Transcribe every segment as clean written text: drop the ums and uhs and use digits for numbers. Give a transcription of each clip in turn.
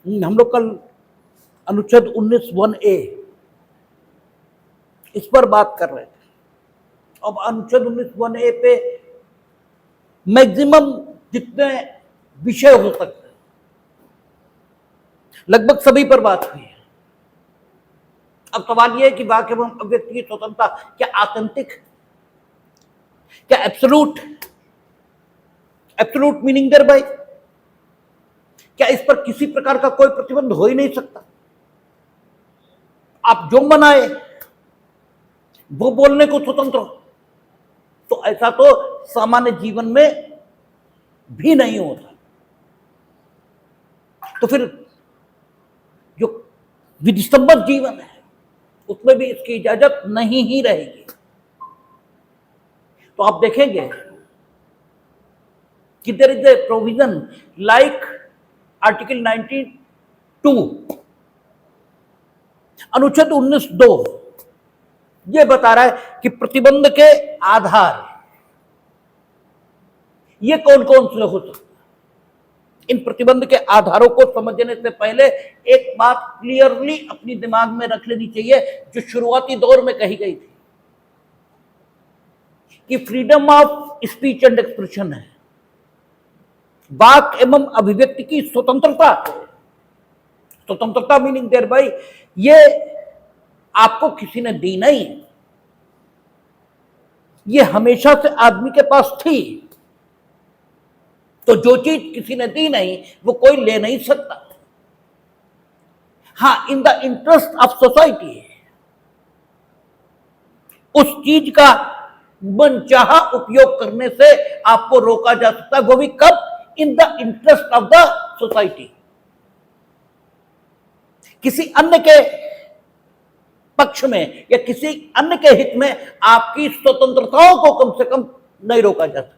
हम लोग कल अनुच्छेद 19(1)(a) इस पर बात कर रहे थे। अब अनुच्छेद 19(1)(a) पे मैक्सिमम जितने विषय हो सकते हैं लगभग सभी पर बात हुई है। अब सवाल यह है कि वाक्य एवं अभिव्यक्ति की स्वतंत्रता क्या आत्यंतिक, क्या absolute, absolute meaning thereby, क्या इस पर किसी प्रकार का कोई प्रतिबंध हो ही नहीं सकता? आप जो मनाए वो बोलने को स्वतंत्र हो, तो ऐसा तो सामान्य जीवन में भी नहीं होता। तो फिर जो विधिसम्मत जीवन है उसमें भी इसकी इजाजत नहीं ही रहेगी। तो आप देखेंगे कि there is a provision like article 92 अनुच्छेद 19(2) यह बता रहा है कि प्रतिबंध के आधार ये कौन कौन से हो सकते हैं। इन प्रतिबंध के आधारों को समझने से पहले एक बात क्लियरली अपनी दिमाग में रख लेनी चाहिए जो शुरुआती दौर में कही गई थी कि freedom of speech and expression है, वाक एवं अभिव्यक्ति की स्वतंत्रता है। स्वतंत्रता मीनिंग देयर बाय ये आपको किसी ने दी नहीं, ये हमेशा से आदमी के पास थी। तो जो चीज किसी ने दी नहीं वो कोई ले नहीं सकता। हां, in the interest of society उस चीज का मनचाहा उपयोग करने से आपको रोका जा सकता है, वो भी कब? In the interest of the society. किसी अन्य के पक्ष में या किसी अन्य के हित में आपकी स्वतंत्रताओं को कम से कम नहीं रोका जा सकता।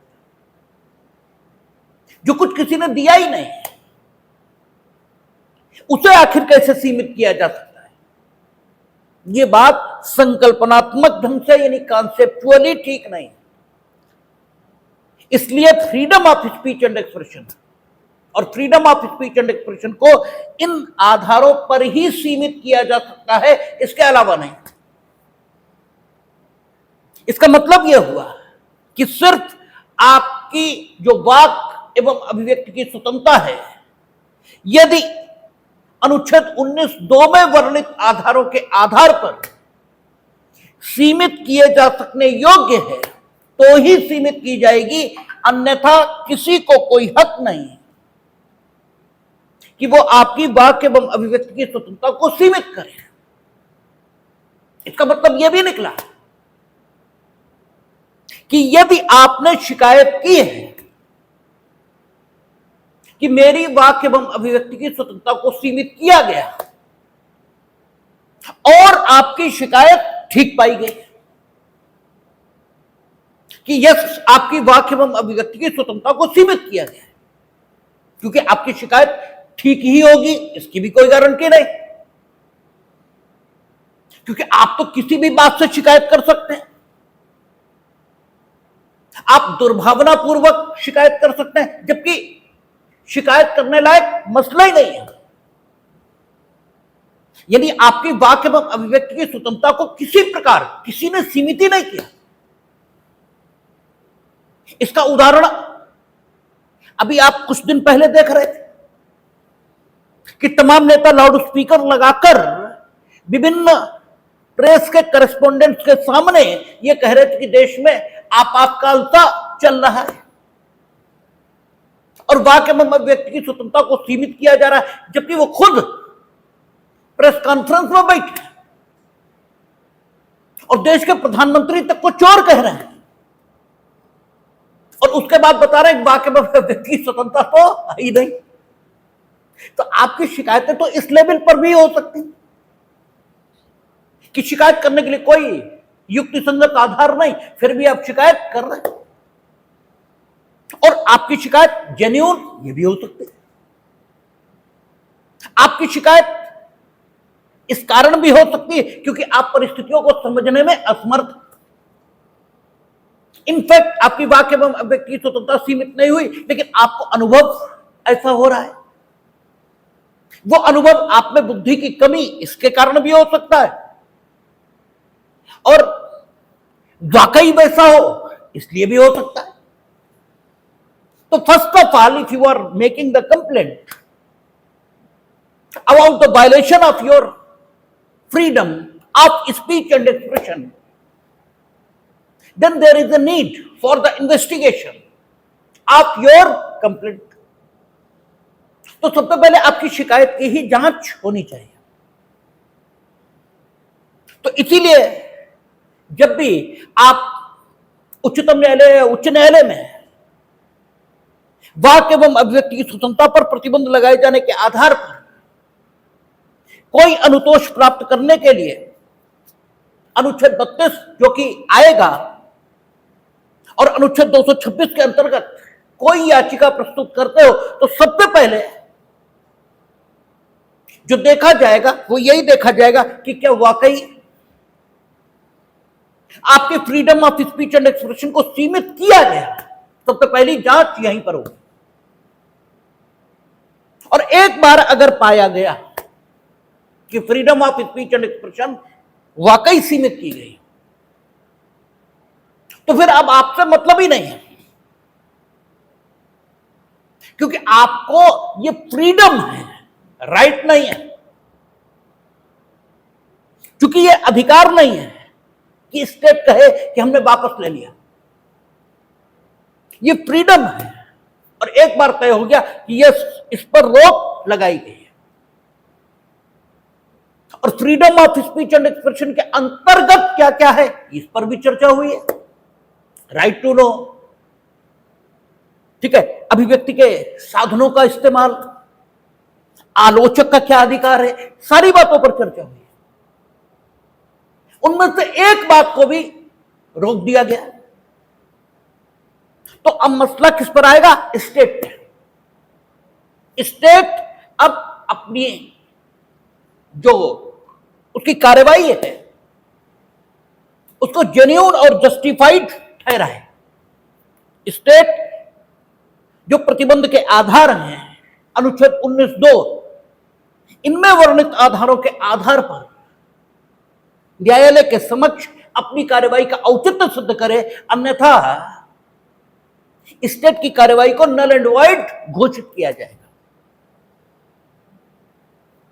जो कुछ किसी ने दिया ही नहीं उसे आखिर कैसे सीमित किया जा सकता है? यह बात संकल्पनात्मक ढंग से यानी कॉन्सेप्चुअली ठीक नहीं। इसलिए freedom of speech and expression और freedom of speech and expression को इन आधारों पर ही सीमित किया जा सकता है, इसके अलावा नहीं। इसका मतलब यह हुआ कि सिर्फ आपकी जो वाक एवं अभिव्यक्ति की स्वतंत्रता है यदि अनुच्छेद 19(2) में वर्णित आधारों के आधार पर सीमित किए जा सकने योग्य है तो ही सीमित की जाएगी, अन्यथा किसी को कोई हक नहीं कि वो आपकी वाक एवं अभिव्यक्ति की स्वतंत्रता को सीमित करे। इसका मतलब यह भी निकला कि यदि आपने शिकायत की है कि मेरी वाक एवं अभिव्यक्ति की स्वतंत्रता को सीमित किया गया और आपकी शिकायत ठीक पाई गई कि यस आपकी वाक एवं अभिव्यक्ति की स्वतंत्रता को सीमित किया गया, क्योंकि आपकी शिकायत ठीक ही होगी इसकी भी कोई गारंटी नहीं, क्योंकि आप तो किसी भी बात से शिकायत कर सकते हैं। आप दुर्भावनापूर्वक शिकायत कर सकते हैं जबकि शिकायत करने लायक मसला ही नहीं है। यानी आपकी वाक एवं अभिव्यक्ति की स्वतंत्रता को किसी प्रकार किसी ने सीमित ही नहीं किया। इसका उदाहरण अभी आप कुछ दिन पहले देख रहे थे कि तमाम नेता लाउड स्पीकर लगाकर विभिन्न प्रेस के करेस्पोंडेंट्स के सामने यह कह रहे थे कि देश में आपातकाल सा चल रहा है और वाक एवं अभिव्यक्ति की स्वतंत्रता को सीमित किया जा रहा है, जबकि वो खुद प्रेस कॉन्फ्रेंस में बैठे और देश के प्रधानमंत्री तक को चोर कह रहे हैं और उसके बाद बता रहे हैं वाक एवं अभिव्यक्ति की स्वतंत्रता तो ही नहीं। तो आपकी शिकायतें तो इस लेवल पर भी हो सकती हैं कि शिकायत करने के लिए कोई युक्ति संगत आधार नहीं, फिर भी आप शिकायत कर रहे हैं और आपकी शिकायत जेन्युइन ये भी हो सकती है। आपकी शिकायत इस कारण भी हो सकती है क्योंकि आप परिस्थितियों को समझने में असमर्थ। इनफैक्ट आपकी वाक एवं अभिव्यक्ति की स्वतंत्रता सीमित नहीं हुई लेकिन आपको अनुभव ऐसा हो रहा है वो अनुभव आप में बुद्धि की कमी इसके कारण भी हो सकता है, और वाकई वैसा हो इसलिए भी हो सकता है। तो first of all, if you are making the complaint about the violation of your freedom of speech and expression, then there is a need for the investigation of your complaint. तो सबसे पहले आपकी शिकायत की ही जांच होनी चाहिए। तो इसीलिए जब भी आप उच्चतम न्यायालय या उच्च न्यायालय में वाक एवं अभिव्यक्ति की स्वतंत्रता पर प्रतिबंध लगाए जाने के आधार पर कोई अनुतोष प्राप्त करने के लिए अनुच्छेद 32 जो कि आएगा और अनुच्छेद 226 के अंतर्गत कोई याचिका प्रस्तुत करते हो, तो सबसे पहले जो देखा जाएगा वो यही देखा जाएगा कि क्या वाकई आपके freedom of speech and expression को सीमित किया गया। सबसे पहली जांच यहीं पर होगी, और एक बार अगर पाया गया कि freedom of speech and expression वाकई सीमित की गई, तो फिर अब आपसे मतलब ही नहीं है, क्योंकि आपको ये फ्रीडम है, राइट नहीं है। क्योंकि ये अधिकार नहीं है कि स्टेट कहे कि हमने वापस ले लिया। ये फ्रीडम है, और एक बार तय हो गया कि ये इस पर रोक लगाई गई है। और freedom of speech and expression के अंतर्गत क्या क्या है, इस पर भी चर्चा हुई है। राइट टू नो, ठीक है, अभिव्यक्ति के साधनों का इस्तेमाल, आलोचक का क्या अधिकार है, सारी बातों पर चर्चा हुई है। उनमें से एक बात को भी रोक दिया गया। तो अब मसला किस पर आएगा? स्टेट। स्टेट अब अपनी जो उसकी कार्रवाई है उसको जेन्युइन और जस्टिफाइड ठहराए। स्टेट जो प्रतिबंध के आधार हैं अनुच्छेद 19(2), इनमें वर्णित आधारों के आधार पर न्यायालय के समक्ष अपनी कार्रवाई का औचित्य सिद्ध करे, अन्यथा स्टेट की कार्रवाई को नल एंड वॉइड घोषित किया जाएगा।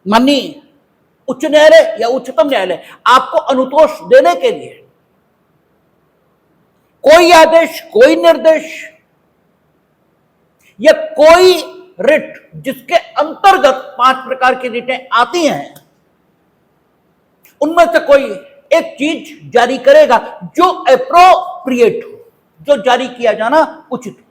माननीय उच्च न्यायालय या उच्चतम न्यायालय आपको अनुतोष देने के लिए कोई आदेश, कोई निर्देश या कोई रिट जिसके अंतर्गत 5 प्रकार की रिटें आती हैं, उनमें से कोई एक चीज जारी करेगा जो एप्रोप्रिएट हो, जो जारी किया जाना उचित हो।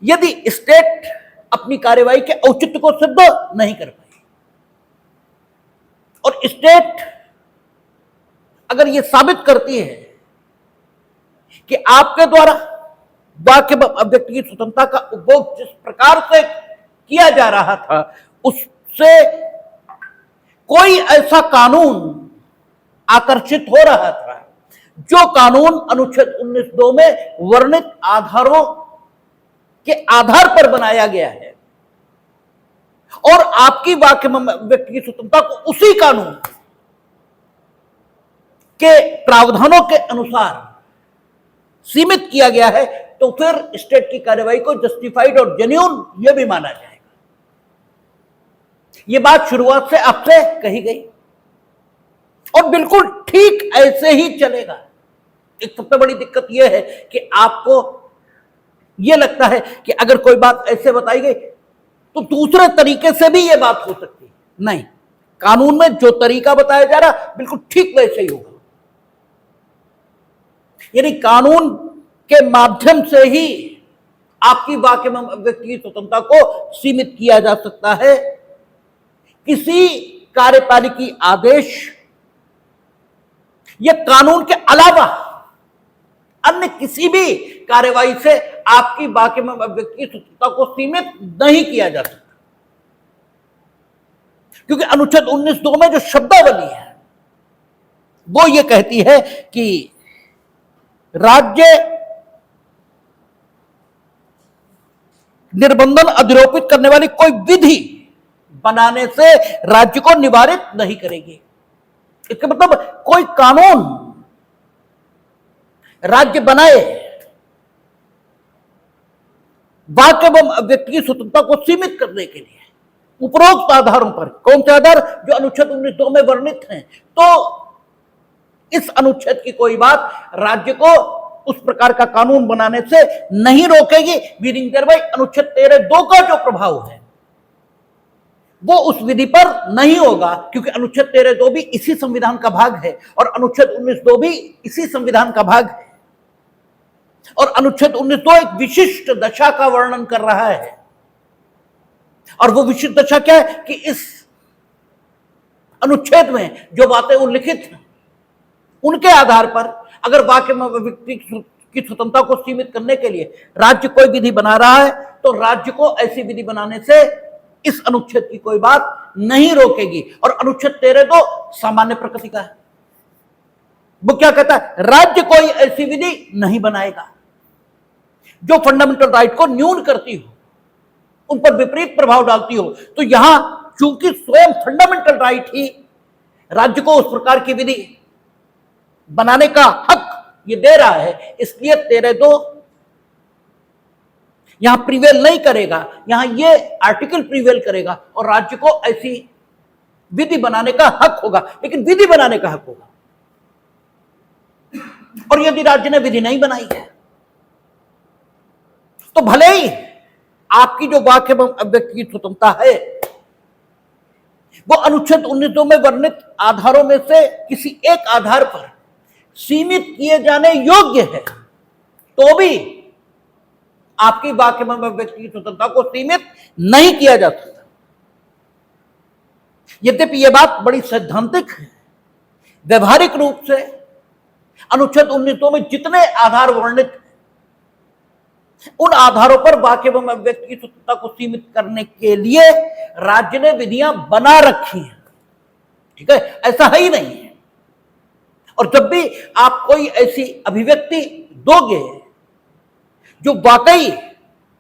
यदि स्टेट अपनी कार्रवाई के औचित्य को सिद्ध नहीं कर पाई और स्टेट अगर यह साबित करती है कि आपके द्वारा वाक एवं अभिव्यक्ति की स्वतंत्रता का उपभोग जिस प्रकार से किया जा रहा था उससे कोई ऐसा कानून आकर्षित हो रहा था जो कानून अनुच्छेद 19(2) में वर्णित आधारों के आधार पर बनाया गया है, और आपकी वाक एवं अभिव्यक्ति की स्वतंत्रता को उसी कानून के प्रावधानों के अनुसार सीमित किया गया है, तो फिर स्टेट की कार्रवाई को जस्टिफाइड और जेन्युइन यह भी माना जाएगा। यह बात शुरुआत से आपसे कही गई और बिल्कुल ठीक ऐसे ही चलेगा। एक सबसे बड़ी दिक्कत यह है कि आपको यह लगता है कि अगर कोई बात ऐसे बताई गई तो दूसरे तरीके से भी यह बात हो सकती है। नहीं, कानून में जो तरीका बताया जा रहा बिल्कुल ठीक वैसे ही होगा। यानी कानून के माध्यम से ही आपकी वाक एवं अभिव्यक्ति की स्वतंत्रता को सीमित किया जा सकता है। किसी कार्यपालिकी आदेश या कानून के अलावा अन्य किसी भी कार्यवाही से आपकी वाक एवं अभिव्यक्ति की स्वतंत्रता को सीमित नहीं किया जा सकता, क्योंकि अनुच्छेद 19(2) में जो शब्दावली है वो ये कहती है कि राज्य निर्बंधन अधिरोपित करने वाली कोई विधि बनाने से राज्य को निवारित नहीं करेगी। इसका मतलब कोई कानून राज्य बनाए वाक एवं अभिव्यक्ति की स्वतंत्रता को सीमित करने के लिए उपरोक्त आधारों पर, कौन से आधार? जो अनुच्छेद 19(2) में वर्णित हैं, तो इस अनुच्छेद की कोई बात राज्य को उस प्रकार का कानून बनाने से नहीं रोकेगी। मीनिंग देयर बाय अनुच्छेद 13(2) का जो प्रभाव है वो उस विधि पर नहीं होगा, क्योंकि अनुच्छेद 13(2) भी इसी संविधान का भाग है और अनुच्छेद 19(2) भी इसी संविधान का भाग है। और अनुच्छेद 19(2) एक विशिष्ट दशा का वर्णन कर रहा है, और वो विशिष्ट दशा क्या है कि इस अनुच्छेद में जो बातें उल्लिखित हैं उनके आधार पर अगर वाक्य में व्यक्ति की स्वतंत्रता को सीमित करने के लिए राज्य कोई विधि बना रहा है, तो राज्य को ऐसी विधि बनाने से इस अनुच्छेद की कोई बात नहीं रोकेगी। और अनुच्छेद 13(2) सामान्य प्रकृति का है। वो क्या कहता है? राज्य कोई ऐसी विधि नहीं बनाएगा जो फंडामेंटल राइट को न्यून करती हो, उन पर विपरीत प्रभाव डालती हो। तो यहां चूंकि स्वयं फंडामेंटल राइट ही राज्य को उस प्रकार की विधि बनाने का हक ये दे रहा है, इसलिए 13(2) यहां प्रिवेल नहीं करेगा, यहां ये आर्टिकल प्रिवेल करेगा और राज्य को ऐसी विधि बनाने का हक होगा, लेकिन विधि बनाने का हक होगा। और यदि राज्य ने विधि नहीं बनाई है तो भले ही आपकी जो वाक्य एवं अभिव्यक्ति की स्वतंत्रता है वो अनुच्छेद 19(2) में वर्णित आधारों में से किसी एक आधार पर सीमित किए जाने योग्य है, तो भी आपकी वाक्य एवं अभिव्यक्ति की स्वतंत्रता को सीमित नहीं किया जा सकता। यद्यपि यह बात बड़ी सैद्धांतिक है, व्यवहारिक रूप से अनुच्छेद 19(2) में जितने आधार वर्णित हैं उन आधारों पर वाक्य एवं अभिव्यक्ति की स्वतंत्रता को सीमित करने के लिए राज्य ने विधियां बना रखी हैं। ठीक है, ऐसा है ही नहीं है। और जब भी आप कोई ऐसी अभिव्यक्ति दोगे जो वाकई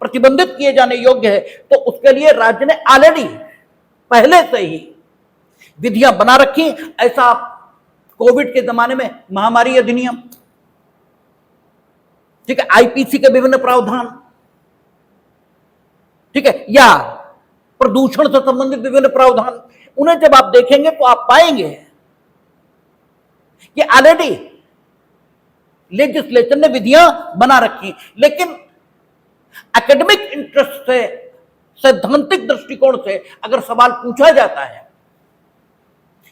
प्रतिबंधित किए जाने योग्य है, तो उसके लिए राज्य ने ऑलरेडी पहले से ही विधियां बना रखी। ऐसा आप कोविड के जमाने में महामारी अधिनियम, ठीक है, आईपीसी के विभिन्न प्रावधान, ठीक है, या प्रदूषण से संबंधित विभिन्न प्रावधान, उन्हें जब आप देखेंगे तो आप पाएंगे कि ऑलरेडी लेजिस्लेचर ने विधियां बना रखी। लेकिन एकेडमिक इंटरेस्ट से, सैद्धांतिक दृष्टिकोण से अगर सवाल पूछा जाता है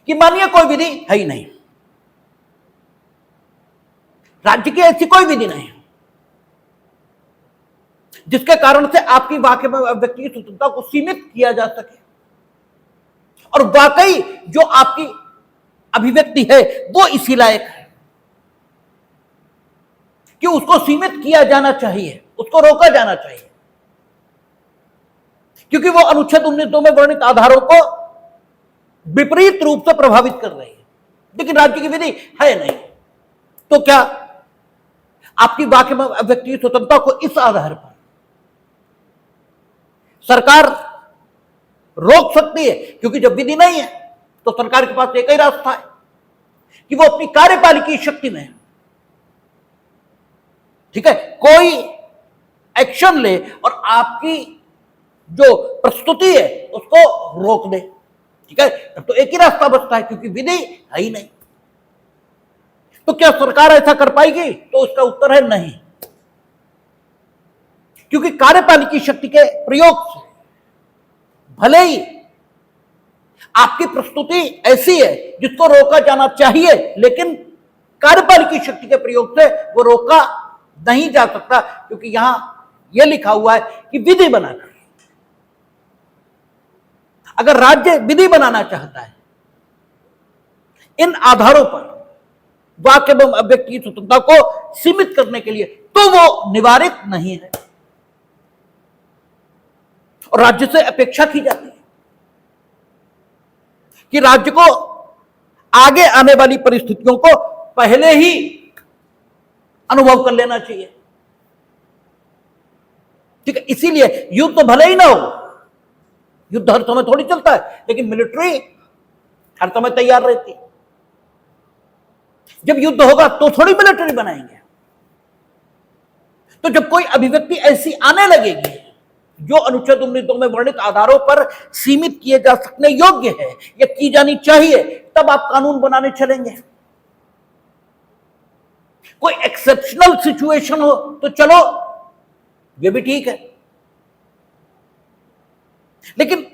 कि मानिए कोई विधि है ही नहीं, राज्य की ऐसी कोई विधि नहीं जिसके कारण से आपकी वाक्य में अभिव्यक्ति की स्वतंत्रता को सीमित किया जा सके, और वाकई जो आपकी अभिव्यक्ति है वो इसी लायक है कि उसको सीमित किया जाना चाहिए, उसको रोका जाना चाहिए, क्योंकि वो अनुच्छेद 19(2) में वर्णित आधारों को विपरीत रूप से प्रभावित कर रही है, लेकिन राज्य की विधि है नहीं। तो क्या आपकी वाक्य में अभिव्यक्ति की स्वतंत्रता को इस आधार पर सरकार रोक सकती है? क्योंकि जब विधि नहीं है तो सरकार के पास एक ही रास्ता है कि वो अपनी कार्यपालिकी शक्ति में, ठीक है, कोई एक्शन ले और आपकी जो प्रस्तुति है उसको रोक दे। ठीक है, तो एक ही रास्ता बचता है क्योंकि विधि है ही नहीं। तो क्या सरकार ऐसा कर पाएगी? तो उसका उत्तर है नहीं, क्योंकि कार्यपालिकी शक्ति के प्रयोग से भले ही आपकी प्रस्तुति ऐसी है जिसको रोका जाना चाहिए, लेकिन कार्यपालिकी शक्ति के प्रयोग से वो रोका नहीं जा सकता, क्योंकि यहां यह लिखा हुआ है कि विधि बनाकर। अगर राज्य विधि बनाना चाहता है इन आधारों पर वाक्य एवं अभिव्यक्ति की स्वतंत्रता को सीमित करने के लिए, तो वो निवारित नहीं है और राज्य से अपेक्षा की जाती है कि राज्य को आगे आने वाली परिस्थितियों को पहले ही अनुभव कर लेना चाहिए। ठीक है, इसीलिए युद्ध तो भले ही ना हो, युद्ध हर समय थोड़ी चलता है, लेकिन मिलिट्री हर समय तैयार रहती है। जब युद्ध होगा तो थोड़ी मिलिट्री बनाएंगे। तो जब कोई अभिव्यक्ति ऐसी आने लगेगी जो अनुच्छेद 19 में वर्णित आधारों पर सीमित किए जा सकने योग्य है या की जानी चाहिए, तब आप कानून बनाने चलेंगे। कोई एक्सेप्शनल सिचुएशन हो तो चलो, ये भी ठीक है, लेकिन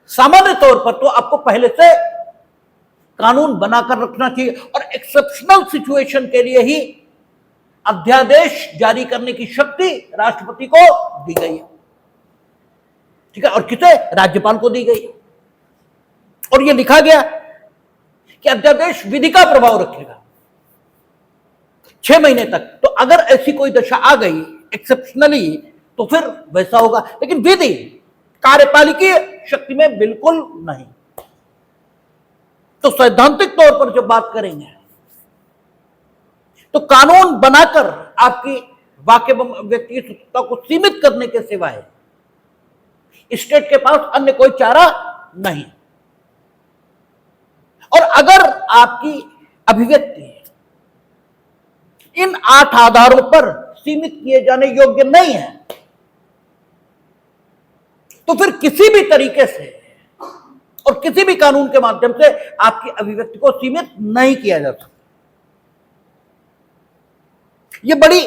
सामान्य तौर पर तो आपको पहले से कानून बनाकर रखना चाहिए, और एक्सेप्शनल सिचुएशन के लिए ही अध्यादेश जारी करने की शक्ति राष्ट्रपति को दी गई है, ठीक है, और किसे? राज्यपाल को दी गई है। और यह लिखा गया कि अध्यादेश विधि का प्रभाव रखेगा 6 महीने तक। तो अगर ऐसी कोई दशा आ गई एक्सेप्शनली तो फिर वैसा होगा, लेकिन विधि कार्यपालिकीय शक्ति में बिल्कुल नहीं। तो सैद्धांतिक तौर पर जब बात करेंगे तो कानून बनाकर आपकी वाक्य एवं अभिव्यक्ति की स्वतंत्रता को सीमित करने के सिवाय स्टेट के पास अन्य कोई चारा नहीं। और अगर आपकी अभिव्यक्ति इन 8 आधारों पर सीमित किए जाने योग्य नहीं है तो फिर किसी भी तरीके से और किसी भी कानून के माध्यम से आपकी अभिव्यक्ति को सीमित नहीं किया जा सकता। यह बड़ी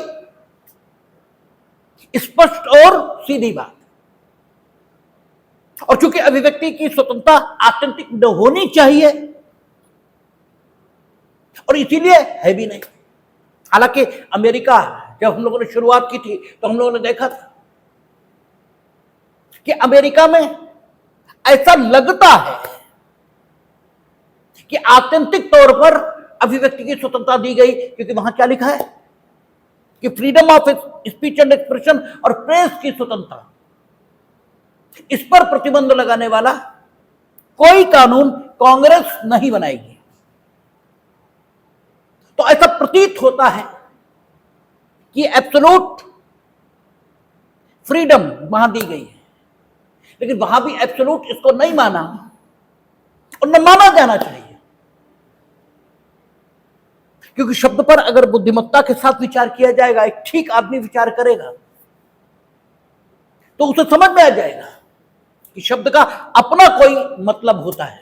स्पष्ट और सीधी बात। और चूंकि अभिव्यक्ति की स्वतंत्रता आत्यंतिक न होनी चाहिए और इसीलिए है भी नहीं। हालांकि अमेरिका, जब हम लोगों ने शुरुआत की थी तो हम लोगों ने देखा था कि अमेरिका में ऐसा लगता है कि आत्यंतिक तौर पर अभिव्यक्ति की स्वतंत्रता दी गई, क्योंकि वहां क्या लिखा है कि freedom of speech and expression और प्रेस की स्वतंत्रता, इस पर प्रतिबंध लगाने वाला कोई कानून कांग्रेस नहीं बनाएगी। तो ऐसा प्रतीत होता है कि एब्सोल्यूट फ्रीडम वहां दी गई है, लेकिन वहां भी एब्सोल्यूट इसको नहीं माना और न माना जाना चाहिए, क्योंकि शब्द पर अगर बुद्धिमत्ता के साथ विचार किया जाएगा, एक ठीक आदमी विचार करेगा तो उसे समझ में आ जाएगा कि शब्द का अपना कोई मतलब होता है।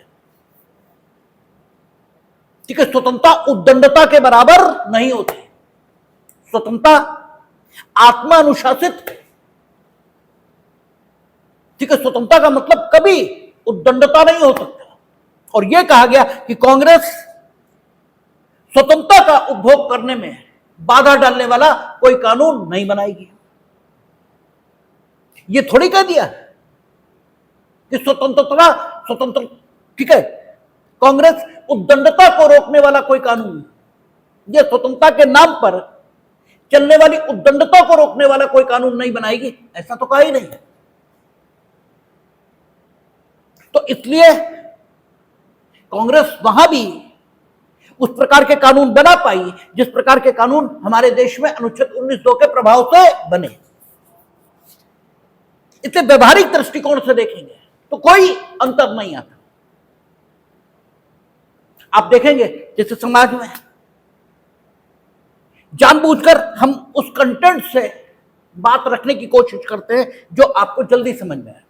ठीक है, स्वतंत्रता उद्दंडता के बराबर नहीं होती। स्वतंत्रता आत्मा अनुशासित, ठीक है, स्वतंत्रता का मतलब कभी उद्दंडता नहीं हो सकता। और यह कहा गया कि कांग्रेस स्वतंत्रता का उपभोग करने में बाधा डालने वाला कोई कानून नहीं बनाएगी। यह थोड़ी कह दिया कि स्वतंत्र, ठीक है, कांग्रेस उद्दंडता को रोकने वाला कोई कानून, यह स्वतंत्रता के नाम पर चलने वाली उद्दंडता को रोकने वाला कोई कानून नहीं बनाएगी, ऐसा तो कहा ही नहीं है। तो इसलिए कांग्रेस वहां भी उस प्रकार के कानून बना पाई जिस प्रकार के कानून हमारे देश में अनुच्छेद 19(2) के प्रभाव से बने। इसे व्यवहारिक दृष्टिकोण से देखेंगे तो कोई अंतर नहीं आता। आप देखेंगे जैसे समाज में जानबूझकर हम उस कंटेंट से बात रखने की कोशिश करते हैं जो आपको जल्दी समझ में आए।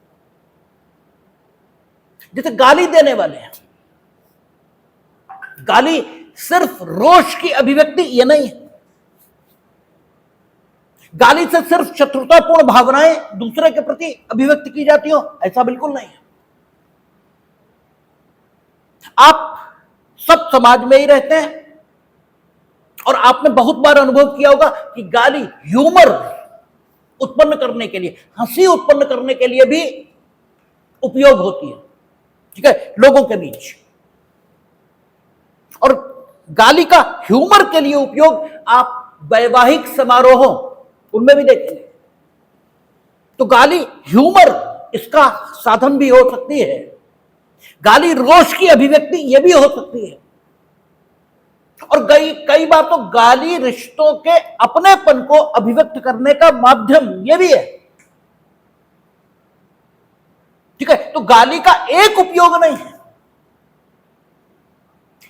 जैसे गाली देने वाले हैं, गाली सिर्फ रोष की अभिव्यक्ति ये नहीं है। गाली से सिर्फ शत्रुतापूर्ण भावनाएं दूसरे के प्रति अभिव्यक्त की जाती हो, ऐसा बिल्कुल नहीं है। आप सब समाज में ही रहते हैं और आपने बहुत बार अनुभव किया होगा कि गाली ह्यूमर उत्पन्न करने के लिए, हंसी उत्पन्न करने के लिए भी उपयोग होती है, ठीक है, लोगों के बीच। और गाली का ह्यूमर के लिए उपयोग आप वैवाहिक समारोहों उनमें भी देखेंगे। तो गाली ह्यूमर इसका साधन भी हो सकती है, गाली रोष की अभिव्यक्ति यह भी हो सकती है, और कई बार तो गाली रिश्तों के अपनेपन को अभिव्यक्त करने का माध्यम यह भी है। ठीक है, तो गाली का एक उपयोग नहीं है,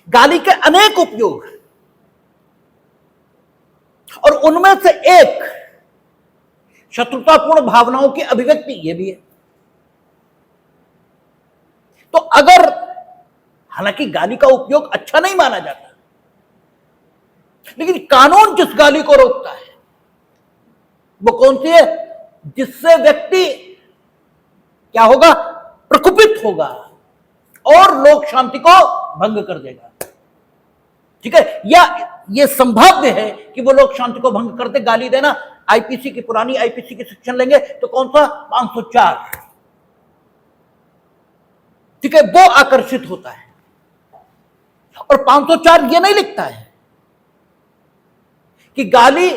गाली के अनेक उपयोग हैं, और उनमें से एक शत्रुतापूर्ण भावनाओं की अभिव्यक्ति ये भी है। तो अगर, हालांकि गाली का उपयोग अच्छा नहीं माना जाता, लेकिन कानून जिस गाली को रोकता है वो कौन सी है? जिससे व्यक्ति क्या होगा? प्रकुपित होगा और लोक शांति को भंग कर देगा। ठीक है, या यह संभाव्य है कि वो लोक शांति को भंग करते। गाली देना, आईपीसी की, पुरानी आईपीसी की सेक्शन लेंगे तो कौन सा? 504। ठीक है, वो आकर्षित होता है, और 504 ये नहीं लिखता है कि गाली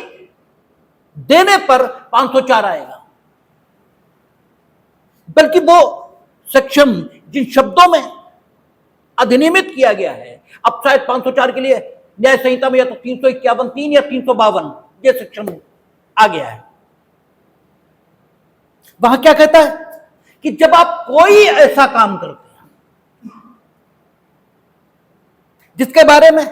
देने पर 504 आएगा, बल्कि वो सेक्शन जिन शब्दों में अधिनियमित किया गया है, अब शायद 504 के लिए न्याय संहिता में या तो 351(3) या 352 ये सेक्शन आ गया है। वहां क्या कहता है कि जब आप कोई ऐसा काम करते हैं जिसके बारे में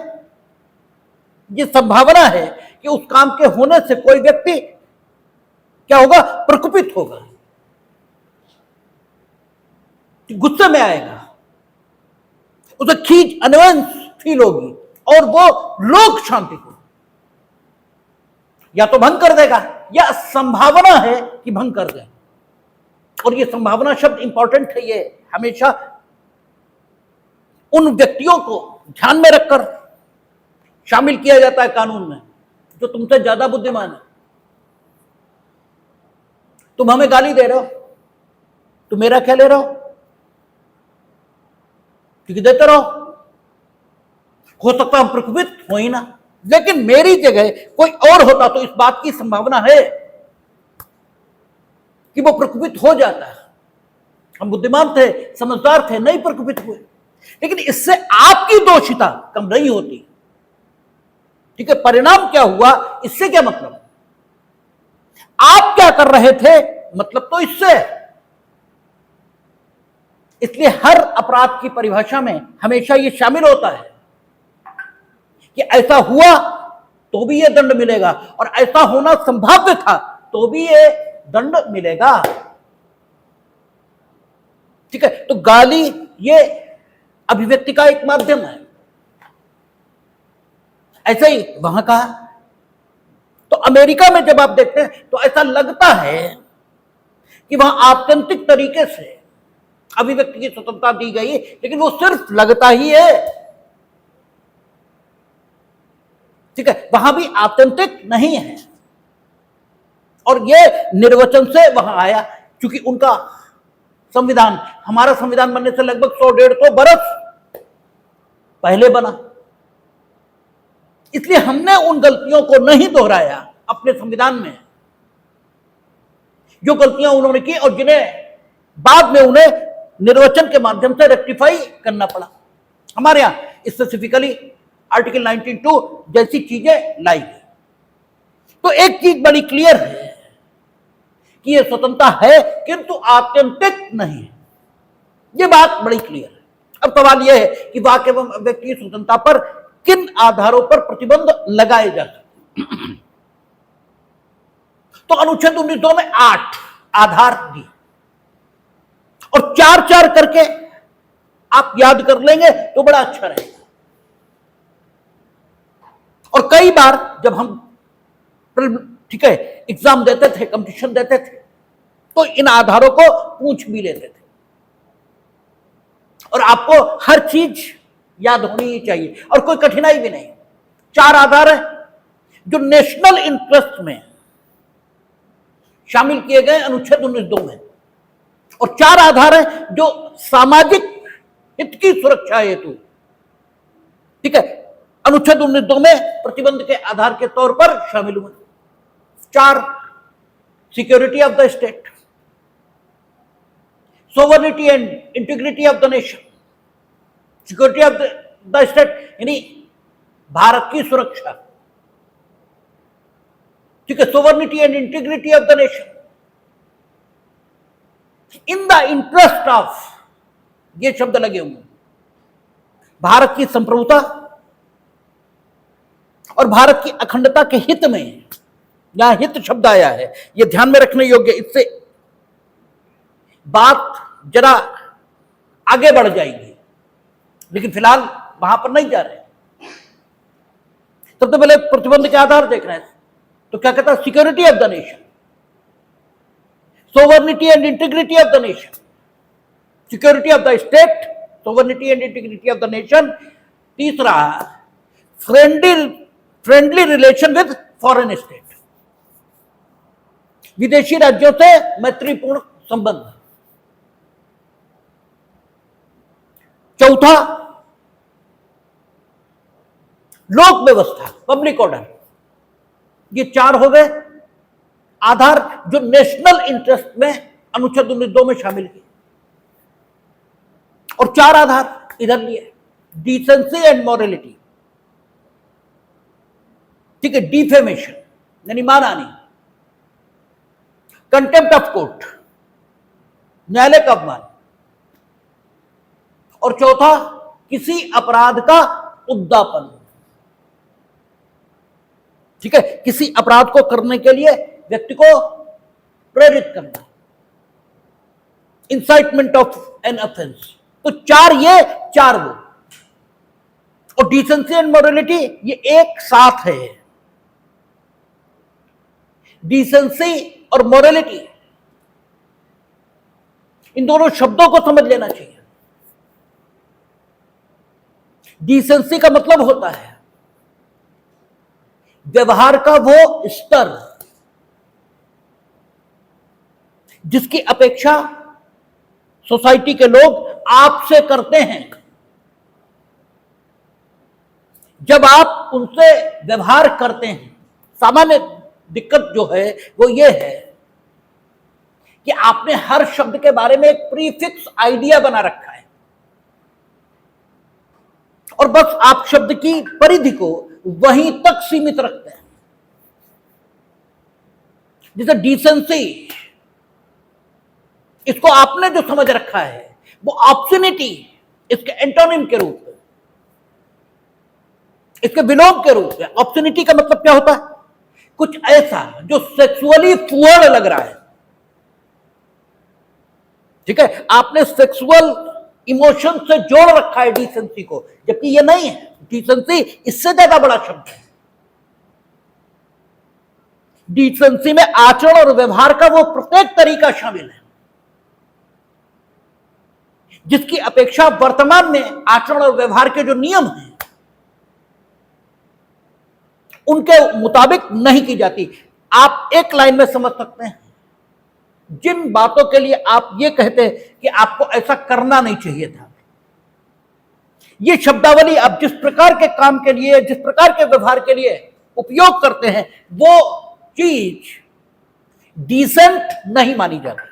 ये संभावना है कि उस काम के होने से कोई व्यक्ति क्या होगा? प्रकुपित होगा, गुस्से में आएगा, उसे खींच, अनवंश फील होगी, और वो लोक शांति को या तो भंग कर देगा या संभावना है कि भंग कर दे। और ये संभावना शब्द इंपॉर्टेंट है, ये हमेशा उन व्यक्तियों को ध्यान में रखकर शामिल किया जाता है कानून में जो तुमसे ज्यादा बुद्धिमान है। तुम हमें गाली दे रहे हो, तुम मेरा क्या ले रहे हो? क्योंकि देते रहो, हो सकता हम प्रकुपित हो ही ना, लेकिन मेरी जगह कोई और होता तो इस बात की संभावना है कि वो प्रकुपित हो जाता है। हम बुद्धिमान थे, समझदार थे, नहीं प्रकुपित हुए, लेकिन इससे आपकी दोषिता कम नहीं होती। ठीक है, परिणाम क्या हुआ? इससे क्या मतलब? आप क्या कर रहे थे मतलब तो इससे। इसलिए हर अपराध की परिभाषा में हमेशा यह शामिल होता है कि ऐसा हुआ तो भी यह दंड मिलेगा, और ऐसा होना संभाव्य था तो भी यह दंड मिलेगा। ठीक है, तो गाली ये अभिव्यक्ति का एक माध्यम है। ऐसे ही वहां कहा, तो अमेरिका में जब आप देखते हैं तो ऐसा लगता है कि वहां आत्यंतिक तरीके से अभिव्यक्ति की स्वतंत्रता दी गई है, लेकिन वो सिर्फ लगता ही है। ठीक है, वहां भी आत्यंतिक नहीं है, और ये निर्वचन से वहां आया, क्योंकि उनका संविधान हमारा संविधान बनने से लगभग 100-150 बरस पहले बना। इसलिए हमने उन गलतियों को नहीं दोहराया अपने संविधान में, जो गलतियां उन्होंने की और जिन्हें बाद में उन्हें निर्वचन के माध्यम से रेक्टिफाई करना पड़ा। हमारे यहां स्पेसिफिकली आर्टिकल 19(2) जैसी चीजें लाई गई। तो एक चीज बड़ी क्लियर है कि यह स्वतंत्रता है, किंतु आत्यंतिक नहीं है। यह बात बड़ी क्लियर है। अब सवाल यह है कि वाक्य एवं व्यक्ति की स्वतंत्रता पर किन आधारों पर प्रतिबंध लगाए जा सकते? तो अनुच्छेद 19(2) में 8 आधार दिए, और 4-4 करके आप याद कर लेंगे तो बड़ा अच्छा रहेगा। और कई बार जब हम ठीक है एग्जाम देते थे, कंपटीशन देते थे, तो इन आधारों को पूछ भी लेते थे, और आपको हर चीज याद होनी ही चाहिए, और कोई कठिनाई भी नहीं। 4 आधार है जो नेशनल इंटरेस्ट में शामिल किए गए अनुच्छेद 19(2) में, और 4 आधार है जो सामाजिक हित की सुरक्षा हेतु, ठीक है, अनुच्छेद 19(2) में प्रतिबंध के आधार के तौर पर शामिल हुए। 4, security of the state, sovereignty and integrity of the nation, security of the state यानी भारत की सुरक्षा, ठीक है, sovereignty and integrity of the nation, in the interest of, ये शब्द लगे हुए, भारत की संप्रभुता और भारत की अखंडता के हित में, यहां हित शब्द आया है, यह ध्यान में रखने योग्य। इससे बात जरा आगे बढ़ जाएगी, लेकिन फिलहाल वहां पर नहीं जा रहे। सबसे पहले प्रतिबंध के आधार देख रहे हैं, तो क्या कहता है? Security of the nation, sovereignty and integrity of the nation, security of the state, sovereignty and integrity of the nation. तीसरा, friendly relation with foreign state, विदेशी राज्यों से मैत्रीपूर्ण संबंध। चौथा, लोक व्यवस्था, पब्लिक ऑर्डर। ये चार हो गए आधार जो नेशनल इंटरेस्ट में अनुच्छेद 19(2) में शामिल किए, और चार आधार इधर लिए, डिसेंसी एंड मॉरलिटी, ठीक है, डिफेमेशन यानी मानहानि, कंटेम्प्ट ऑफ कोर्ट, न्यायालय का अपमान, और चौथा, किसी अपराध का उद्दापन, ठीक है, किसी अपराध को करने के लिए व्यक्ति को प्रेरित करना, इंसाइटमेंट ऑफ एन ऑफेंस। तो चार ये, चार वो, और डिसेंसी एंड मोरालिटी ये एक साथ है। डिसेंसी और मोरालिटी, इन दोनों शब्दों को समझ लेना चाहिए। डिसेंसी का मतलब होता है व्यवहार का वो स्तर जिसकी अपेक्षा सोसाइटी के लोग आपसे करते हैं। जब आप उनसे व्यवहार करते हैं, सामान्य दिक्कत जो है वो ये है कि आपने हर शब्द के बारे में एक प्रीफिक्स आइडिया बना रखा है, और बस आप शब्द की परिधि को वहीं तक सीमित रखते हैं। जैसे डिसेंसी, इसको आपने जो समझ रखा है वो ऑब्स्सिनिटी इसके एंटोनिम के रूप में, इसके विलोम के रूप में। ऑब्स्सिनिटी का मतलब क्या होता है? कुछ ऐसा जो सेक्सुअली फुअर्ड लग रहा है, ठीक है, आपने सेक्सुअल इमोशन से जोड़ रखा है डिसेंसी को, जबकि ये नहीं है। डिसेंसी इससे ज्यादा बड़ा शब्द है। डिसेंसी में आचरण और व्यवहार का वो प्रत्येक तरीका शामिल है जिसकी अपेक्षा वर्तमान में आचरण और व्यवहार के जो नियम हैं उनके मुताबिक नहीं की जाती। आप एक लाइन में समझ सकते हैं, जिन बातों के लिए आप ये कहते हैं कि आपको ऐसा करना नहीं चाहिए था, ये शब्दावली आप जिस प्रकार के काम के लिए, जिस प्रकार के व्यवहार के लिए उपयोग करते हैं, वो चीज डिसेंट नहीं मानी जाती।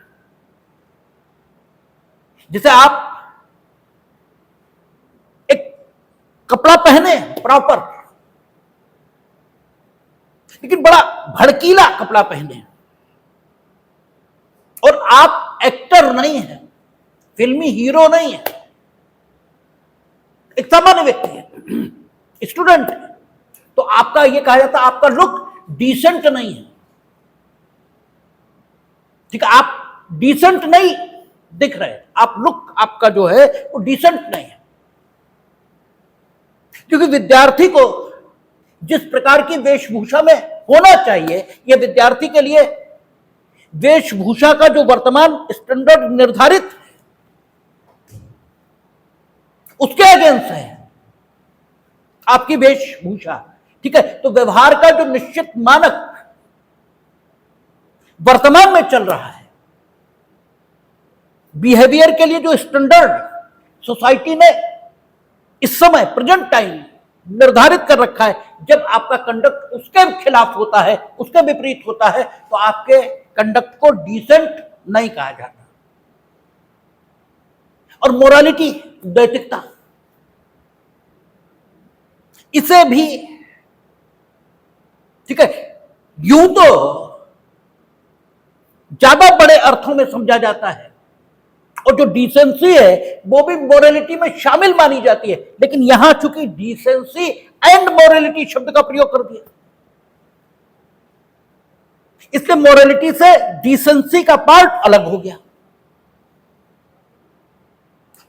जैसे आप एक कपड़ा पहने प्रॉपर, लेकिन बड़ा भड़कीला कपड़ा पहने, और आप एक्टर नहीं हैं, फिल्मी हीरो नहीं है, एक सामान्य व्यक्ति है, स्टूडेंट है, तो आपका ये कहा जाता है आपका लुक डिसेंट नहीं है। ठीक है, आप डिसेंट नहीं दिख रहे, आप लुक आपका जो है वो डिसेंट नहीं है। क्योंकि विद्यार्थी को जिस प्रकार की वेशभूषा में होना चाहिए, यह विद्यार्थी के लिए वेशभूषा का जो वर्तमान स्टैंडर्ड निर्धारित है उसके अगेंस्ट है आपकी वेशभूषा। ठीक है, तो व्यवहार का जो निश्चित मानक वर्तमान में चल रहा है, बिहेवियर के लिए जो स्टैंडर्ड सोसाइटी ने इस समय प्रेजेंट टाइम निर्धारित कर रखा है, जब आपका कंडक्ट उसके खिलाफ होता है, उसके विपरीत होता है, तो आपके कंडक्ट को डिसेंट नहीं कहा जाता। और मोरालिटी, नैतिकता, इसे भी ठीक है यूं तो ज्यादा बड़े अर्थों में समझा जाता है और जो डिसेंसी है वो भी मोरालिटी में शामिल मानी जाती है, लेकिन यहां चूंकि डिसेंसी एंड मोरालिटी शब्द का प्रयोग कर दिया, इसलिए मोरालिटी से डिसेंसी का पार्ट अलग हो गया।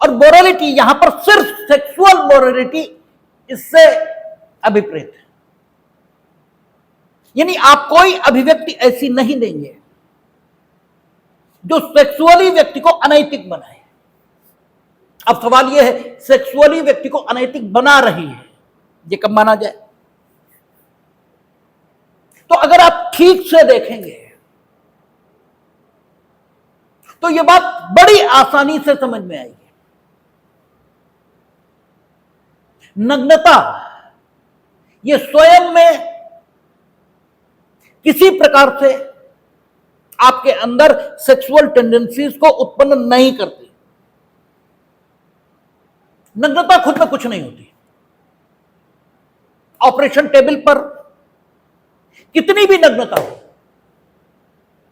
और मोरालिटी यहां पर सिर्फ सेक्सुअल मोरालिटी इससे अभिप्रेत है, यानी आप कोई अभिव्यक्ति ऐसी नहीं देंगे जो सेक्सुअली व्यक्ति को अनैतिक बनाए। अब सवाल यह है, सेक्सुअली व्यक्ति को अनैतिक बना रही है, ये कब माना जाए? तो अगर आप ठीक से देखेंगे तो यह बात बड़ी आसानी से समझ में आएगी। नग्नता यह स्वयं में किसी प्रकार से आपके अंदर सेक्सुअल टेंडेंसीज को उत्पन्न नहीं करती। नग्नता खुद में कुछ नहीं होती। ऑपरेशन टेबल पर कितनी भी नग्नता हो,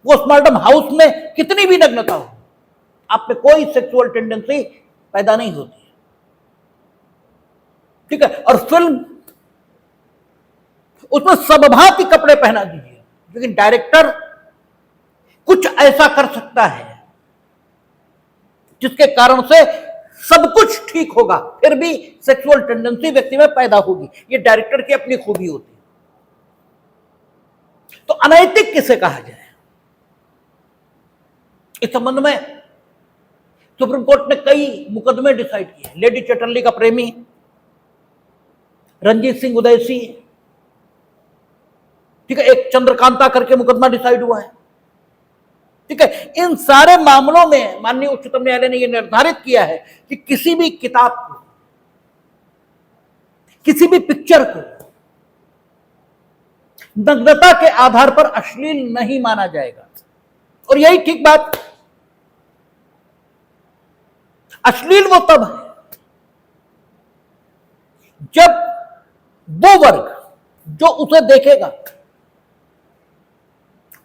पोस्टमार्टम हाउस में कितनी भी नग्नता हो, आप में कोई सेक्सुअल टेंडेंसी पैदा नहीं होती, ठीक है। और फिल्म, उसमें सबभांति कपड़े पहना दीजिए, लेकिन डायरेक्टर कुछ ऐसा कर सकता है जिसके कारण से सब कुछ ठीक होगा, फिर भी सेक्सुअल टेंडेंसी व्यक्ति में पैदा होगी। ये डायरेक्टर की अपनी खूबी होती है। तो अनैतिक किसे कहा जाए? इस संबंध में सुप्रीम कोर्ट ने कई मुकदमे डिसाइड किए। लेडी चटर्ली का प्रेमी रंजीत सिंह उदयसी, ठीक है, एक चंद्रकांता करके मुकदमा डिसाइड हुआ है, ठीक है। इन सारे मामलों में माननीय उच्चतम न्यायालय ने यह निर्धारित किया है कि किसी भी किताब को, किसी भी पिक्चर को नग्नता के आधार पर अश्लील नहीं माना जाएगा। और यही ठीक बात, अश्लील वो तब है जब वो वर्ग जो उसे देखेगा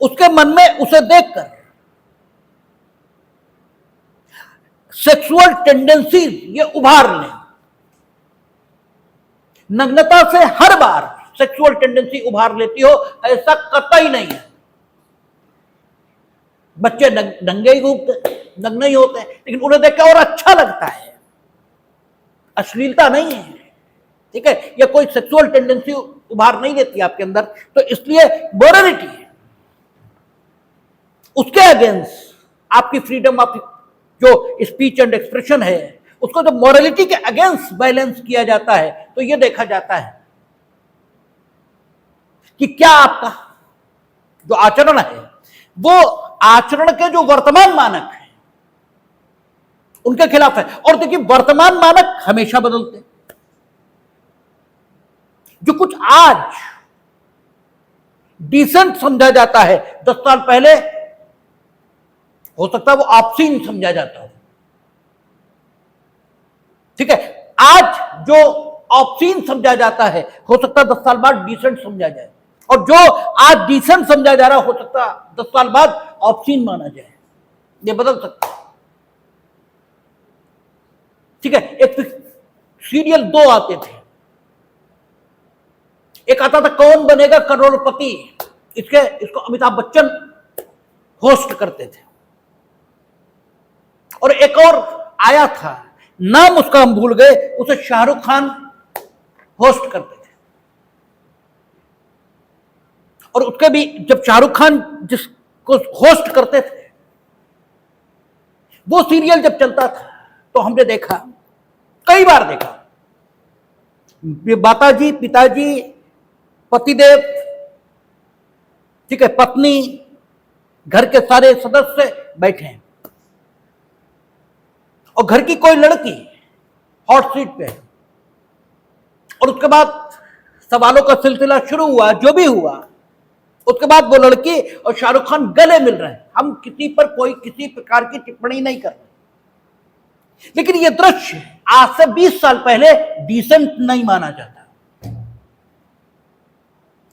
उसके मन में उसे देखकर सेक्सुअल टेंडेंसी ये उभार लें। नग्नता से हर बार सेक्सुअल टेंडेंसी उभार लेती हो, ऐसा कतई नहीं है। बच्चे नंगे ही घूमते, नग्न ही होते हैं, लेकिन उन्हें देखकर और अच्छा लगता है, अश्लीलता नहीं है, ठीक है। यह कोई सेक्सुअल टेंडेंसी उभार नहीं देती आपके अंदर। तो इसलिए मोरालिटी उसके अगेंस्ट आपकी फ्रीडम ऑफ जो स्पीच एंड एक्सप्रेशन है, उसको जब मोरालिटी के अगेंस्ट बैलेंस किया जाता है तो यह देखा जाता है कि क्या आपका जो आचरण है वो आचरण के जो वर्तमान मानक हैं उनके खिलाफ है। और देखिए, वर्तमान मानक हमेशा बदलते हैं। जो कुछ आज डिसेंट समझा जाता है, 10 साल पहले हो सकता है वो ऑब्सीन समझा जाता हो, ठीक है। आज जो ऑब्सीन समझा जाता है हो सकता है 10 साल बाद डिसेंट समझा जाए, और जो आज डिसेंट समझा जा रहा हो सकता है 10 साल बाद ऑब्सीन माना जाए। ये बदल सकता है, ठीक है। एक सीरियल 2 आते थे, एक आता था कौन बनेगा करोड़पति, इसको अमिताभ बच्चन होस्ट करते थे, और एक और आया था, नाम उसका हम भूल गए, उसे शाहरुख खान होस्ट करते थे। और उसके भी जब शाहरुख खान जिसको होस्ट करते थे, वो सीरियल जब चलता था तो हमने देखा, कई बार देखा, माताजी, पिताजी, पतिदेव, ठीक है, पत्नी, घर के सारे सदस्य बैठे हैं, और घर की कोई लड़की हॉट सीट पे है, और उसके बाद सवालों का सिलसिला शुरू हुआ, जो भी हुआ, उसके बाद वो लड़की और शाहरुख खान गले मिल रहे हैं। हम किसी पर कोई किसी प्रकार की टिप्पणी नहीं कर रहे, लेकिन ये दृश्य आज से 20 साल पहले डिसेंट नहीं माना जाता,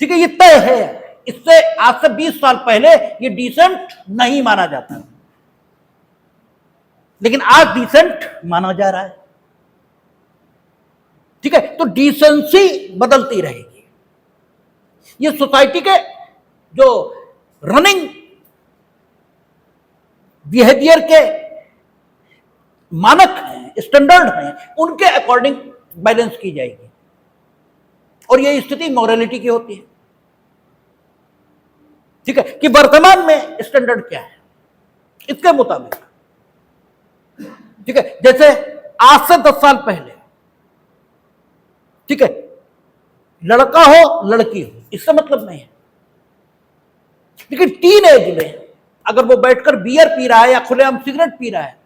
ठीक है। ये तय है, इससे आज से 20 साल पहले ये डिसेंट नहीं माना जाता। लेकिन आज डिसेंट माना जा रहा है। ठीक है, तो डिसेंसी बदलती रहेगी। ये सोसाइटी के जो रनिंग बिहेवियर के मानक हैं, स्टैंडर्ड हैं, उनके अकॉर्डिंग बैलेंस की जाएगी। और ये स्थिति मॉरलिटी की होती है। ठीक है, कि वर्तमान में स्टैंडर्ड क्या है, इसके मुताबिक। ठीक है, जैसे आज से 10 साल पहले, ठीक है, लड़का हो लड़की हो इससे मतलब नहीं है, लेकिन टीन एज में अगर वो बैठकर बियर पी रहा है या खुलेआम सिगरेट पी रहा है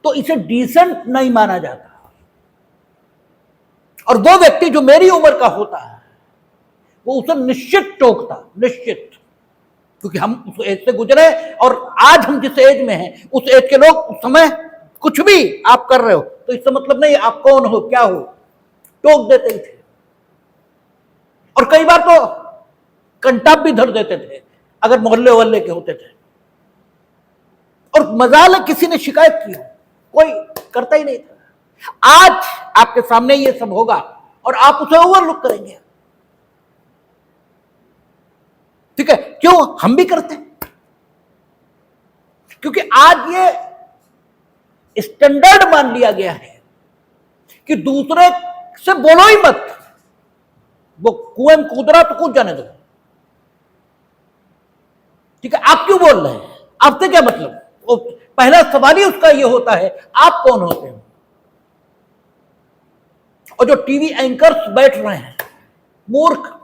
तो इसे डिसेंट नहीं माना जाता। और वो व्यक्ति जो मेरी उम्र का होता है वो उसे निश्चित टोकता, निश्चित, क्योंकि हम उस एज से गुजरे और आज हम जिस एज में हैं उस एज के लोग उस समय कुछ भी आप कर रहे हो तो इससे मतलब नहीं आप कौन हो क्या हो, टोक देते ही थे। और कई बार तो कंटाप भी धर देते थे अगर मोहल्ले वहल्ले के होते थे। और मजाल है किसी ने शिकायत की हो, कोई करता ही नहीं था। आज आपके सामने ये सब होगा और आप उसे ओवरलुक करेंगे। ठीक है, क्यों? हम भी करते हैं, क्योंकि आज ये स्टैंडर्ड मान लिया गया है कि दूसरे से बोलो ही मत, वो कुएं में कूद रहा तो कूद जाने दो। ठीक है, आप क्यों बोल रहे हैं, आपसे क्या मतलब? वो पहला सवाल ही उसका ये होता है आप कौन होते हो। और जो टीवी एंकर्स बैठ रहे हैं मूर्ख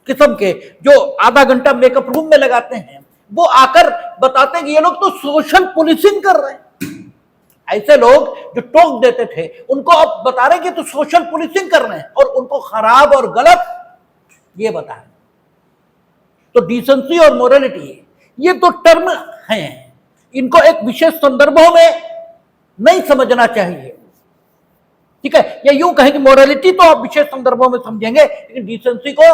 किस्म के, जो आधा घंटा मेकअप रूम में लगाते हैं, वो आकर बताते हैं कि ये लोग तो सोशल पुलिसिंग कर रहे हैं। ऐसे लोग जो टोक देते थे उनको अब बता रहे कि तो सोशल पुलिसिंग कर रहे हैं और उनको खराब और गलत ये बता रहे। तो डिसेंसी और मोरालिटी ये तो टर्म हैं, इनको एक विशेष संदर्भों में नहीं समझना चाहिए। ठीक है, या यूं कहें कि मोरालिटी तो आप विशेष संदर्भों में समझेंगे, लेकिन डिसेंसी को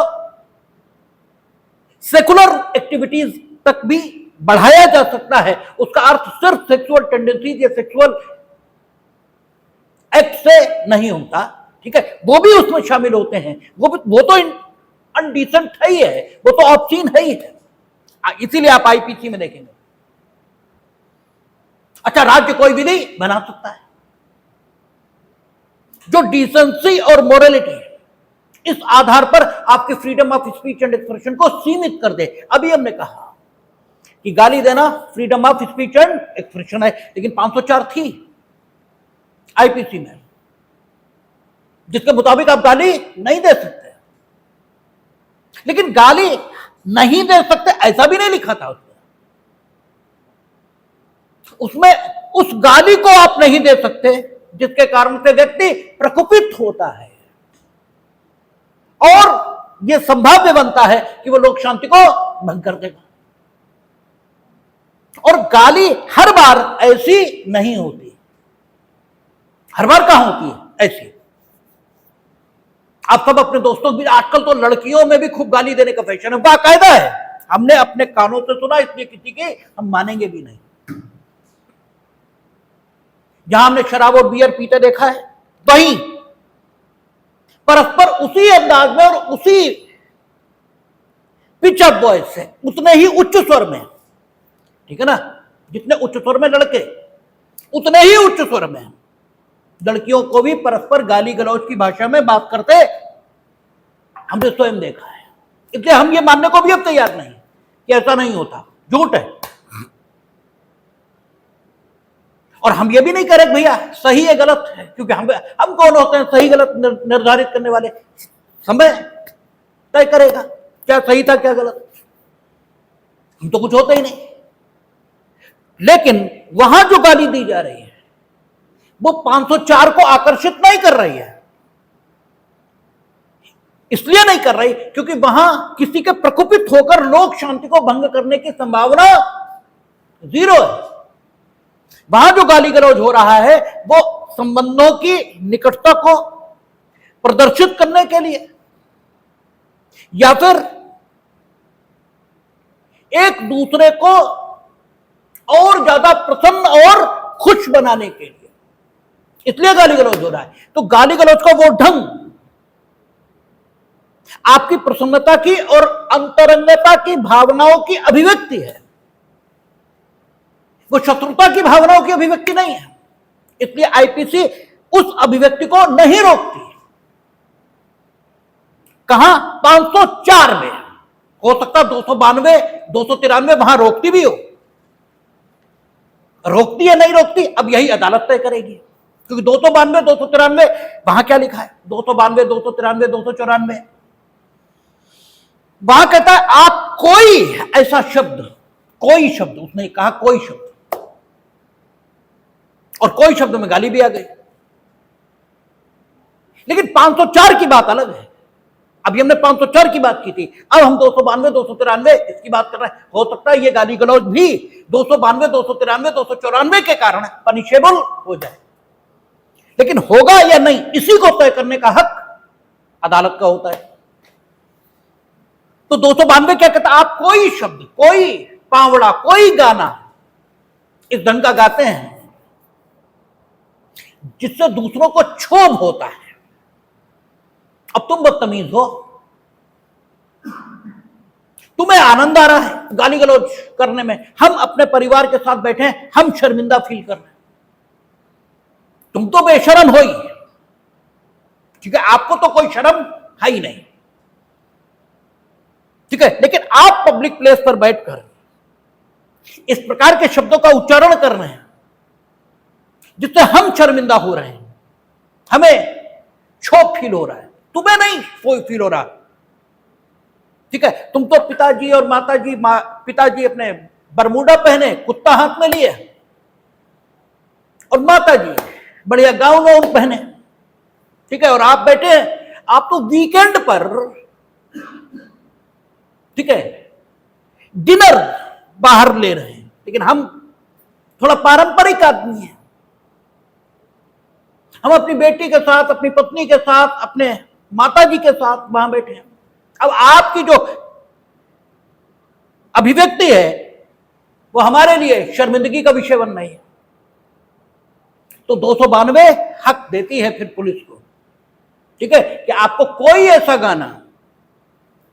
सेकुलर एक्टिविटीज तक भी बढ़ाया जा सकता है। उसका अर्थ सिर्फ सेक्सुअल टेंडेंसीज या सेक्सुअल एक्ट से नहीं होता। ठीक है, वो भी उसमें शामिल होते हैं, वो तो अनडिसेंट है ही है, वो तो ऑब्सीन है ही है। इसीलिए आप आईपीसी में देखेंगे। अच्छा, राज्य कोई भी नहीं बना सकता है। जो डिसेंसी और मोरालिटी इस आधार पर आपके freedom of speech and expression को सीमित कर दे। अभी हमने कहा कि गाली देना freedom of speech and expression है, लेकिन 504 थी आईपीसी में जिसके मुताबिक आप गाली नहीं दे सकते। लेकिन गाली नहीं दे सकते ऐसा भी नहीं लिखा था उसमें उस गाली को आप नहीं दे सकते जिसके कारण से व्यक्ति प्रकोपित होता है और यह संभाव्य बनता है कि वो लोक शांति को भंग कर देगा। और गाली हर बार ऐसी नहीं होती, हर बार कहां होती है ऐसी। आप सब अपने दोस्तों भी, आजकल तो लड़कियों में भी खूब गाली देने का फैशन है, बाकायदा है। हमने अपने कानों से सुना, इसलिए किसी के हम मानेंगे भी नहीं। जहां हमने शराब और बियर पीते देखा है वहीं परस्पर उसी अंदाज में और उसी पिच ऑफ वॉइस से, उतने ही उच्च स्वर में, ठीक है ना, जितने उच्च स्वर में लड़के उतने ही उच्च स्वर में लड़कियों को भी परस्पर गाली गलौज की भाषा में बात करते हमने स्वयं देखा है। इसलिए हम ये मानने को भी अब तैयार नहीं कि ऐसा नहीं होता, झूठ है। और हम ये भी नहीं कह रहे भैया सही है गलत है, क्योंकि हम कौन होते हैं सही गलत निर्धारित करने वाले? समय तय करेगा क्या सही था क्या गलत। हम तो कुछ होते ही नहीं। लेकिन वहां जो गाली दी जा रही है वो 504 को आकर्षित नहीं कर रही है। इसलिए नहीं कर रही क्योंकि वहां किसी के प्रकोपित होकर लोक शांति को भंग करने की संभावना 0 है। वहां जो गाली गलौज हो रहा है वो संबंधों की निकटता को प्रदर्शित करने के लिए या फिर एक दूसरे को और ज्यादा प्रसन्न और खुश बनाने के लिए, इसलिए गाली गलौज हो रहा है। तो गाली गलौज का वो ढंग आपकी प्रसन्नता की और अंतरंगता की भावनाओं की अभिव्यक्ति है, वो शत्रुता की भावनाओं की अभिव्यक्ति नहीं है। इसलिए आईपीसी उस अभिव्यक्ति को नहीं रोकती। कहां? 504 में। हो सकता 292, 293 वहां रोकती भी हो। रोकती है नहीं रोकती, अब यही अदालत तय करेगी, क्योंकि 292, 293 वहां क्या लिखा है? 292, 293, 294 वहां कहता है आप कोई ऐसा शब्द, कोई शब्द, उसने कहा कोई शब्द, और कोई शब्द में गाली भी आ गई। लेकिन 504 की बात अलग है। अभी हमने 504 की बात की थी, अब हम 292, 293 इसकी बात कर रहे हैं। हो सकता है ये गाली गलौज भी 292, 293, 294 के कारण पनिशेबल हो जाए, लेकिन होगा या नहीं इसी को तय करने का हक अदालत का होता है। तो 292 क्या कहता है? आप कोई शब्द, कोई पावड़ा, कोई गाना इस ढंग का गाते हैं जिससे दूसरों को क्षोभ होता है। अब तुम बदतमीज हो, तुम्हें आनंद आ रहा है गाली गलौज करने में, हम अपने परिवार के साथ बैठे हैं, हम शर्मिंदा फील कर रहे हैं, तुम तो बेशरम हो ही, ठीक है, आपको तो कोई शर्म है ही नहीं, ठीक है, लेकिन आप पब्लिक प्लेस पर बैठकर इस प्रकार के शब्दों का उच्चारण कर रहे हैं जिससे हम शर्मिंदा हो रहे हैं, हमें क्षोभ फील हो रहा है, तुम्हें नहीं कोई फील हो रहा, ठीक है। तुम तो पिताजी और माताजी, पिताजी अपने बरमूडा पहने, कुत्ता हाथ में लिए, और माताजी बढ़िया गाउन पहने, ठीक है, और आप बैठे हैं, आप तो वीकेंड पर, ठीक है, डिनर बाहर ले रहे हैं, लेकिन हम थोड़ा पारंपरिक आदमी हैं, हम अपनी बेटी के साथ, अपनी पत्नी के साथ, अपने माताजी के साथ वहां बैठे हैं। अब आपकी जो अभिव्यक्ति है वो हमारे लिए शर्मिंदगी का विषय बन रही है। तो 292 हक देती है फिर पुलिस को, ठीक है, कि आपको कोई ऐसा गाना,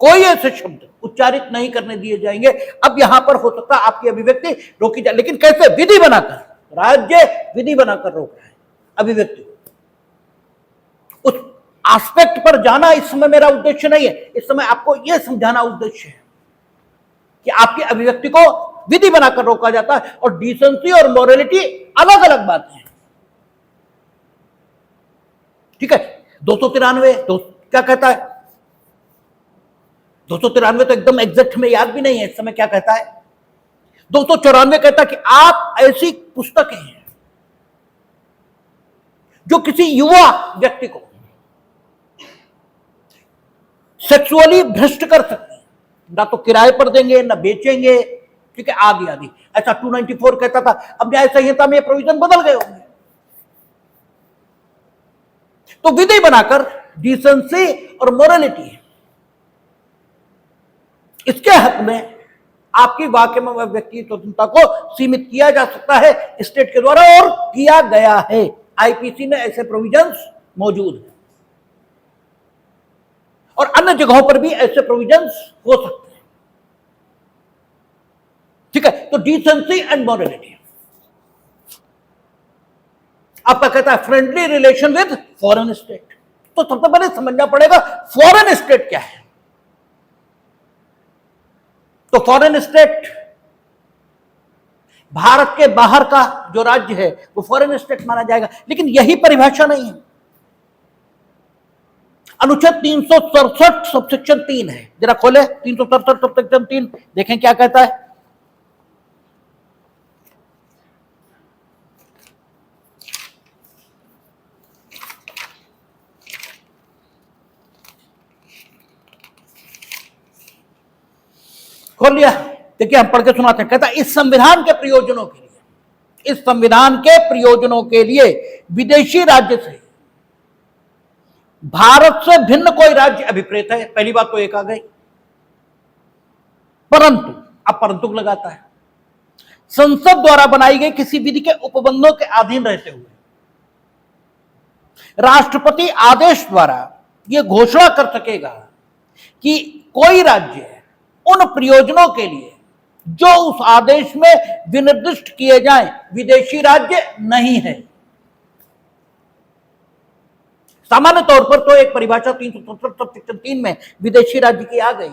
कोई ऐसे शब्द उच्चारित नहीं करने दिए जाएंगे। अब यहां पर हो सकता है आपकी अभिव्यक्ति रोकी जाए, लेकिन कैसे? विधि बनाकर, राज्य विधि बनाकर रोक रहा है अभिव्यक्ति। उस एस्पेक्ट पर जाना इस समय मेरा उद्देश्य नहीं है, इस समय आपको यह समझाना उद्देश्य है कि आपकी अभिव्यक्ति को विधि बनाकर रोका जाता है, और डिसेंसी और मोरालिटी अलग अलग बातें हैं, ठीक है। 293 क्या कहता है? 293 तो एकदम एग्जैक्ट में याद भी नहीं है इस समय क्या कहता है। 294 कहता है कि आप ऐसी पुस्तकें हैं जो किसी युवा व्यक्ति को सेक्सुअली भ्रष्ट कर सकते हैं, ना तो किराए पर देंगे, ना बेचेंगे, ठीक है, आदि आदि। ऐसा 294 कहता था। अब न्याय संहिता में ये प्रोविजन बदल गए होंगे। तो विधि बनाकर डिसेंसी और मोरालिटी इसके हक में आपकी वाक्य में व्यक्ति स्वतंत्रता को सीमित किया जा सकता है स्टेट के द्वारा, और किया गया है। आईपीसी में ऐसे प्रोविजंस मौजूद हैं, और अन्य जगहों पर भी ऐसे प्रोविजंस हो सकते हैं, ठीक है। तो डिसेंसी एंड मोरालिटी आपका कहता है friendly relation with foreign state. तो सबसे पहले समझना पड़ेगा फॉरेन स्टेट क्या है। तो फॉरेन स्टेट भारत के बाहर का जो राज्य है वो फॉरेन स्टेट माना जाएगा, लेकिन यही परिभाषा नहीं है। अनुच्छेद 367 सबसेक्शन 3 है, जरा खोले 367 सबसेक्शन 3, देखें क्या कहता है। खोल लिया, देखिए हम पढ़ के सुनाते हैं। कहता है इस संविधान के प्रयोजनों के लिए, इस संविधान के प्रयोजनों के लिए विदेशी राज्य से भारत से भिन्न कोई राज्य अभिप्रेत है। पहली बात तो एक आ गई, परंतु, अब परंतु लगाता है, संसद द्वारा बनाई गई किसी विधि के उपबंधों के अधीन रहते हुए राष्ट्रपति आदेश द्वारा यह घोषणा कर सकेगा कि कोई राज्य उन प्रयोजनों के लिए जो उस आदेश में विनिर्दिष्ट किए जाएं विदेशी राज्य नहीं है। सामान्य तौर पर तो एक परिभाषा 367 में विदेशी राज्य की आ गई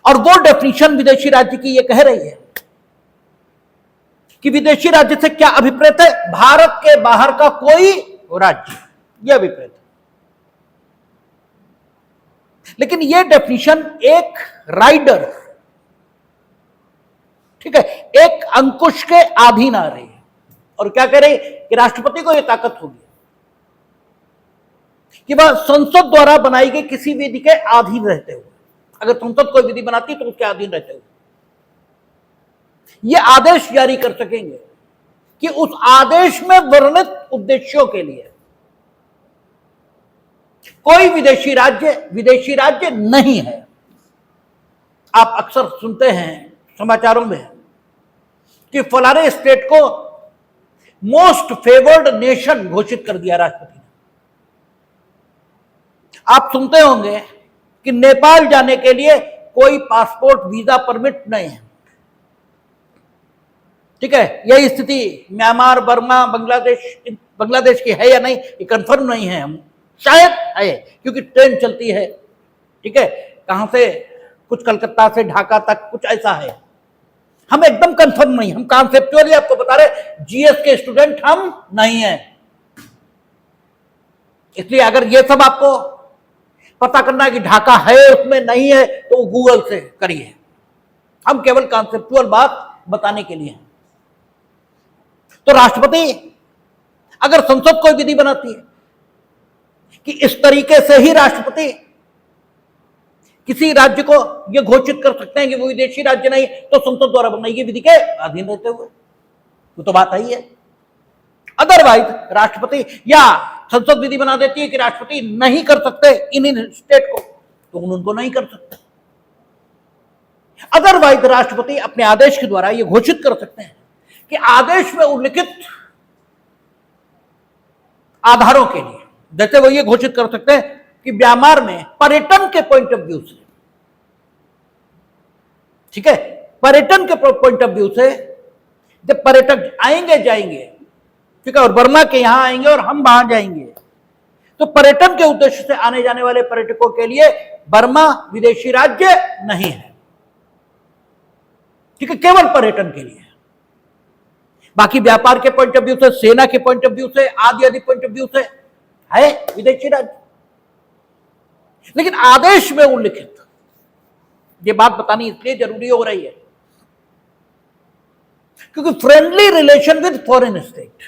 और वो डेफिनेशन विदेशी राज्य की ये कह रही है कि विदेशी राज्य से क्या अभिप्रेत है, भारत के बाहर का कोई राज्य, यह अभिप्रेत है। लेकिन यह डेफिनेशन एक राइडर, ठीक है, एक अंकुश के अधीन आ रही है और क्या कह रही है कि राष्ट्रपति को यह ताकत होगी कि वह संसद द्वारा बनाई गई किसी विधि के अधीन रहते हुए, अगर संसद कोई विधि बनाती है तो उसके अधीन रहते हुए यह आदेश जारी कर सकेंगे कि उस आदेश में वर्णित उद्देश्यों के लिए कोई विदेशी राज्य नहीं है। आप अक्सर सुनते हैं समाचारों में कि फलाने स्टेट को मोस्ट फेवर्ड नेशन घोषित कर दिया राष्ट्रपति ने। आप सुनते होंगे कि नेपाल जाने के लिए कोई पासपोर्ट वीजा परमिट नहीं है, ठीक है। यही स्थिति म्यांमार, बर्मा, बांग्लादेश की है या नहीं ये कंफर्म नहीं है, हम शायद है क्योंकि ट्रेन चलती है, ठीक है, कहां से, कुछ कलकत्ता से ढाका तक, कुछ ऐसा है, हम एकदम कंफर्म नहीं, हम कॉन्सेप्चुअली आपको बता रहे, जीएस के स्टूडेंट हम नहीं हैं। इसलिए अगर ये सब आपको पता करना है कि ढाका है उसमें नहीं है तो गूगल से करिए, हम केवल कॉन्सेप्चुअल बात बताने के लिए हैं। तो राष्ट्रपति अगर संसद कोई विधि बनाती है कि इस तरीके से ही राष्ट्रपति किसी राज्य को यह घोषित कर सकते हैं कि वो विदेशी राज्य नहीं, तो संसद द्वारा बनाई गई विधि के अधीन रहते हुए, वो तो बात ही है। अदरवाइज राष्ट्रपति या संसद विधि बना देती है कि राष्ट्रपति नहीं कर सकते इन स्टेट को, तो उनको नहीं कर सकते। अदरवाइज राष्ट्रपति अपने आदेश के द्वारा यह घोषित कर सकते हैं कि आदेश में उल्लिखित आधारों के लिए, जैसे वो ये घोषित कर सकते हैं कि म्यांमार में पर्यटन के पॉइंट ऑफ व्यू से, ठीक है, पर्यटन के पॉइंट ऑफ व्यू से जब पर्यटक आएंगे जाएंगे, ठीक है, और बर्मा के यहां आएंगे और हम वहां जाएंगे, तो पर्यटन के उद्देश्य से आने जाने वाले पर्यटकों के लिए बर्मा विदेशी राज्य नहीं है, ठीक है, केवल पर्यटन के लिए। बाकी व्यापार के पॉइंट ऑफ व्यू से, सेना के पॉइंट ऑफ व्यू से, आदि आदि पॉइंट ऑफ व्यू से है विदेशी राज्य। लेकिन आदेश में उल्लिखित, ये बात बतानी इसलिए जरूरी हो रही है क्योंकि friendly relation with foreign state,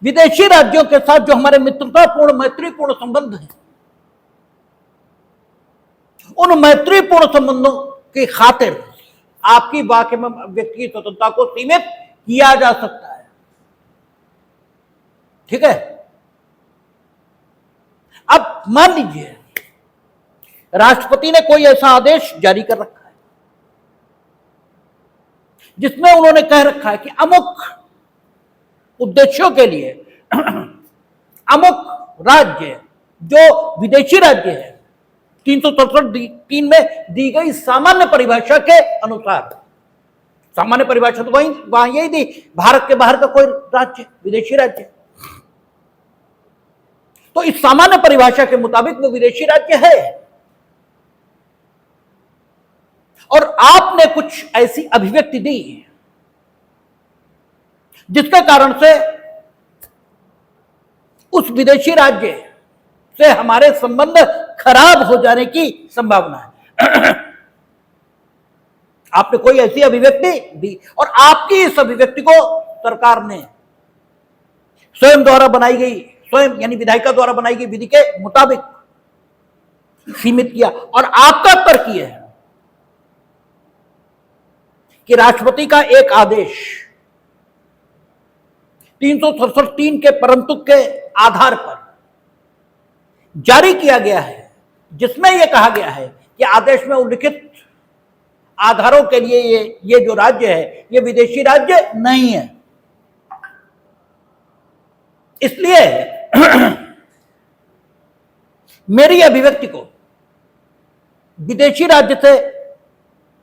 विदेशी राज्यों के साथ जो हमारे मित्रतापूर्ण मैत्रीपूर्ण संबंध हैं, उन मैत्रीपूर्ण संबंधों की खातिर आपकी वाक्य में व्यक्ति की स्वतंत्रता को सीमित किया जा सकता है, ठीक है। अब मान लीजिए राष्ट्रपति ने कोई ऐसा आदेश जारी कर रखा है जिसमें उन्होंने कह रखा है कि अमुक उद्देश्यों के लिए अमुक राज्य जो विदेशी राज्य है 367(3) में दी गई सामान्य परिभाषा के अनुसार, सामान्य परिभाषा तो वहां यही दी, भारत के बाहर का कोई राज्य विदेशी राज्य, तो इस सामान्य परिभाषा के मुताबिक वो विदेशी राज्य है। और आपने कुछ ऐसी अभिव्यक्ति दी जिसके कारण से उस विदेशी राज्य से हमारे संबंध खराब हो जाने की संभावना है। आपने कोई ऐसी अभिव्यक्ति दी और आपकी इस अभिव्यक्ति को सरकार ने स्वयं द्वारा बनाई गई, स्वयं यानी विधायिका द्वारा बनाई गई विधि के मुताबिक सीमित किया। और आपका तर्क यह है कि राष्ट्रपति का एक आदेश 367(3) के परंतु के आधार पर जारी किया गया है जिसमें यह कहा गया है कि आदेश में उल्लिखित आधारों के लिए ये जो राज्य है ये विदेशी राज्य नहीं है। इसलिए मेरी अभिव्यक्ति को विदेशी राज्य से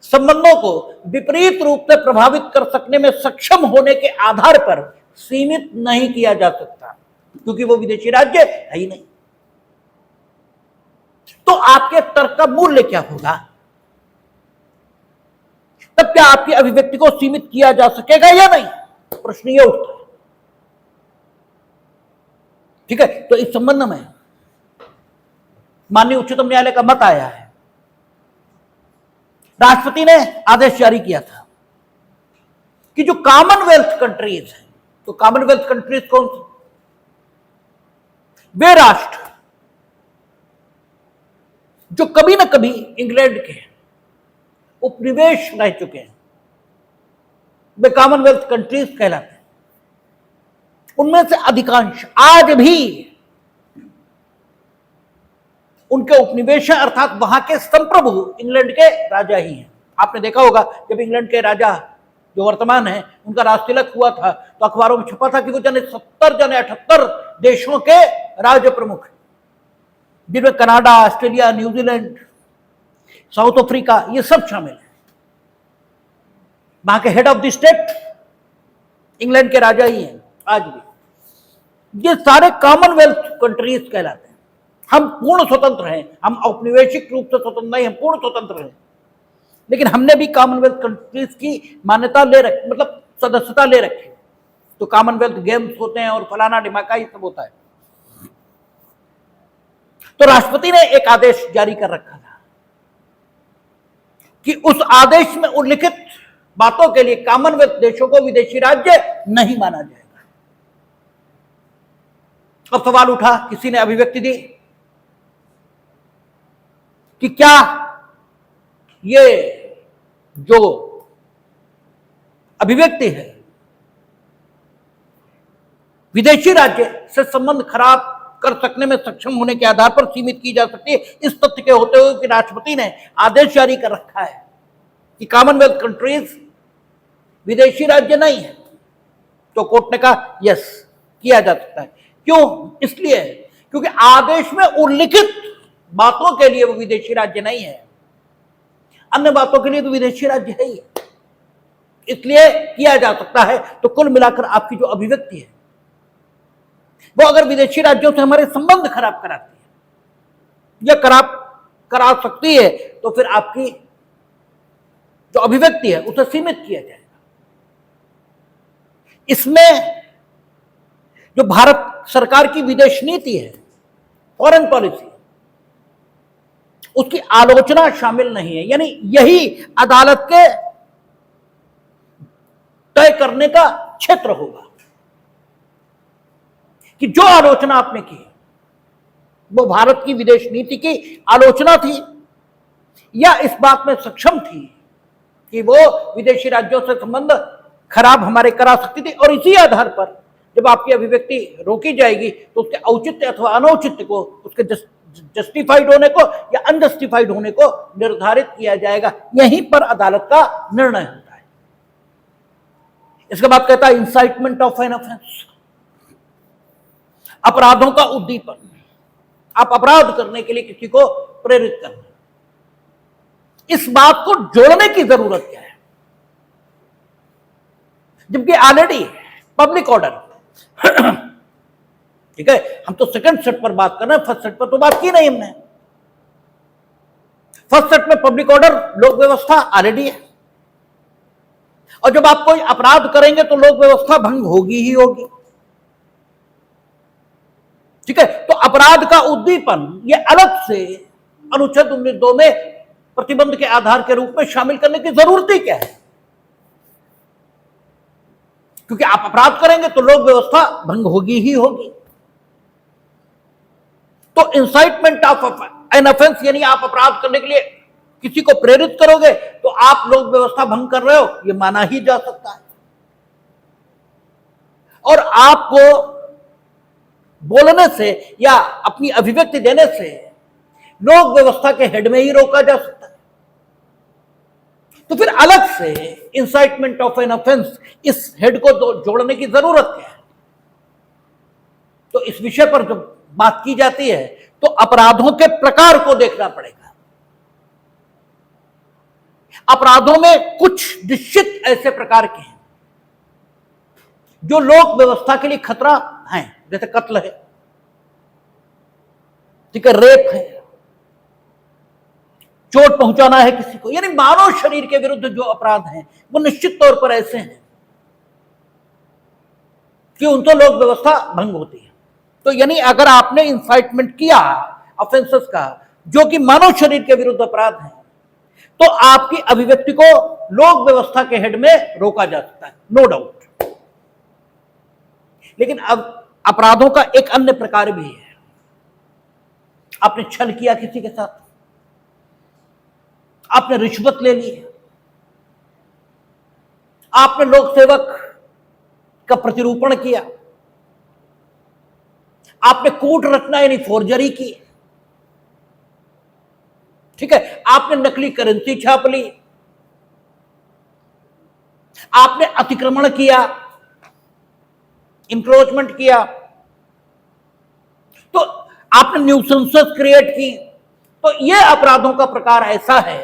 संबंधों को विपरीत रूप से प्रभावित कर सकने में सक्षम होने के आधार पर सीमित नहीं किया जा सकता, क्योंकि वो विदेशी राज्य है ही नहीं। तो आपके तर्क का मूल्य क्या होगा? तब क्या आपकी अभिव्यक्ति को सीमित किया जा सकेगा या नहीं? प्रश्न ये उठता है। ठीक है, तो इस संबंध में माननीय उच्चतम न्यायालय का मत आया है। राष्ट्रपति ने आदेश जारी किया था कि जो कॉमनवेल्थ कंट्रीज हैं, तो कॉमनवेल्थ कंट्रीज कौन सी? वे राष्ट्र जो कभी ना कभी इंग्लैंड के उपनिवेश रह चुके हैं, वे कॉमनवेल्थ कंट्रीज कहलाते हैं। उनमें से अधिकांश आज भी उनके उपनिवेश अर्थात वहां के संप्रभु इंग्लैंड के राजा ही हैं। आपने देखा होगा जब इंग्लैंड के राजा जो वर्तमान है उनका राजतिलक हुआ था तो अखबारों में छपा था कि वो जाने 70 जाने 78 देशों के राज्य प्रमुख, जिनमें Canada, Australia, New Zealand, south Africa, ये सब शामिल है। वहां के head of the state England के राजा ही हैं आज भी। ये सारे कॉमनवेल्थ कंट्रीज कहलाते हैं। हम पूर्ण स्वतंत्र हैं, हम औपनिवेशिक रूप से स्वतंत्र नहीं, हम पूर्ण स्वतंत्र हैं, लेकिन हमने भी कॉमनवेल्थ कंट्रीज की मान्यता ले रखी, मतलब सदस्यता ले रखी। तो कॉमनवेल्थ गेम्स होते हैं और फलाना ढिमाका ये सब होता है। तो राष्ट्रपति ने एक आदेश जारी कर रखा था कि उस आदेश में उल्लिखित बातों के लिए कॉमनवेल्थ देशों को विदेशी राज्य नहीं माना जाएगा। अब सवाल उठा, किसी ने अभिव्यक्ति दी कि क्या ये जो अभिव्यक्ति है विदेशी राज्य से संबंध खराब कर सकने में सक्षम होने के आधार पर सीमित की जा सकती है, इस तथ्य के होते हुए कि राष्ट्रपति ने आदेश जारी कर रखा है कि कॉमनवेल्थ कंट्रीज विदेशी राज्य नहीं है। तो कोर्ट ने कहा यस, किया जा सकता है। क्यों? इसलिए क्योंकि आदेश में उल्लिखित बातों के लिए वो विदेशी राज्य नहीं है, अन्य बातों के लिए तो विदेशी राज्य है ही, इसलिए किया जा सकता है। तो कुल मिलाकर आपकी जो अभिव्यक्ति है वो अगर विदेशी राज्यों से हमारे संबंध खराब कराती है या खराब करा सकती है तो फिर आपकी जो अभिव्यक्ति है उसे सीमित किया जाएगा। इसमें जो भारत सरकार की विदेश नीति है, फॉरेन पॉलिसी, उसकी आलोचना शामिल नहीं है। यानी यही अदालत के तय करने का क्षेत्र होगा कि जो आलोचना आपने की वो भारत की विदेश नीति की आलोचना थी या इस बात में सक्षम थी कि वो विदेशी राज्यों से संबंध खराब हमारे करा सकती थी। और इसी आधार पर जब आपकी अभिव्यक्ति रोकी जाएगी तो उसके औचित्य अथवा अनौचित्य को, उसके जस्टिफाइड होने को या अनजस्टिफाइड होने को निर्धारित किया जाएगा। यहीं पर अदालत का निर्णय होता है। इसके बाद कहता है इंसाइटमेंट ऑफ एन ऑफेंस, अपराधों का उद्दीपन, आप अपराध करने के लिए किसी को प्रेरित करना। इस बात को जोड़ने की जरूरत क्या है, जबकि ऑलरेडी पब्लिक ऑर्डर ठीक है, हम तो सेकंड सेट पर बात कर रहे हैं, फर्स्ट सेट पर तो बात की नहीं हमने। फर्स्ट सेट में पब्लिक ऑर्डर, लोक व्यवस्था ऑलरेडी है, और जब आप कोई अपराध करेंगे तो लोक व्यवस्था भंग होगी ही होगी। ठीक है, तो अपराध का उद्दीपन ये अलग से अनुच्छेद 19(2) में प्रतिबंध के आधार के रूप में शामिल करने की जरूरत ही क्या है? क्योंकि आप अपराध करेंगे तो लोक व्यवस्था भंग होगी ही होगी। तो इंसाइटमेंट ऑफ एन ऑफेंस यानी आप अपराध करने के लिए किसी को प्रेरित करोगे तो आप लोक व्यवस्था भंग कर रहे हो, यह माना ही जा सकता है। और आपको बोलने से या अपनी अभिव्यक्ति देने से लोक व्यवस्था के हेड में ही रोका जा सकता है। तो फिर अलग से इंसाइटमेंट ऑफ एन ऑफेंस इस हेड को जोड़ने की जरूरत क्या है? तो इस विषय पर जब बात की जाती है तो अपराधों के प्रकार को देखना पड़ेगा। अपराधों में कुछ निश्चित ऐसे प्रकार के हैं जो लोक व्यवस्था के लिए खतरा हैं, जैसे कत्ल है, ठीक है, रेप है, चोट पहुंचाना है किसी को, यानी मानव शरीर के विरुद्ध जो अपराध हैं वो निश्चित तौर पर ऐसे हैं कि उनको लोक व्यवस्था भंग होती है। तो यानी अगर आपने इंसाइटमेंट किया ऑफेंसेस का जो कि मानव शरीर के विरुद्ध अपराध हैं, तो आपकी अभिव्यक्ति को लोक व्यवस्था के हेड में रोका जा सकता है, नो डाउट। लेकिन अब अपराधों का एक अन्य प्रकार भी है। आपने छल किया किसी के साथ, आपने रिश्वत ले ली, आपने लोक सेवक का प्रतिरूपण किया, आपने कूट रचना यानी फोर्जरी की, ठीक है, आपने नकली करेंसी छाप ली, आपने अतिक्रमण किया, इंक्रोचमेंट किया, तो आपने न्यूसेंसेस क्रिएट की। तो यह अपराधों का प्रकार ऐसा है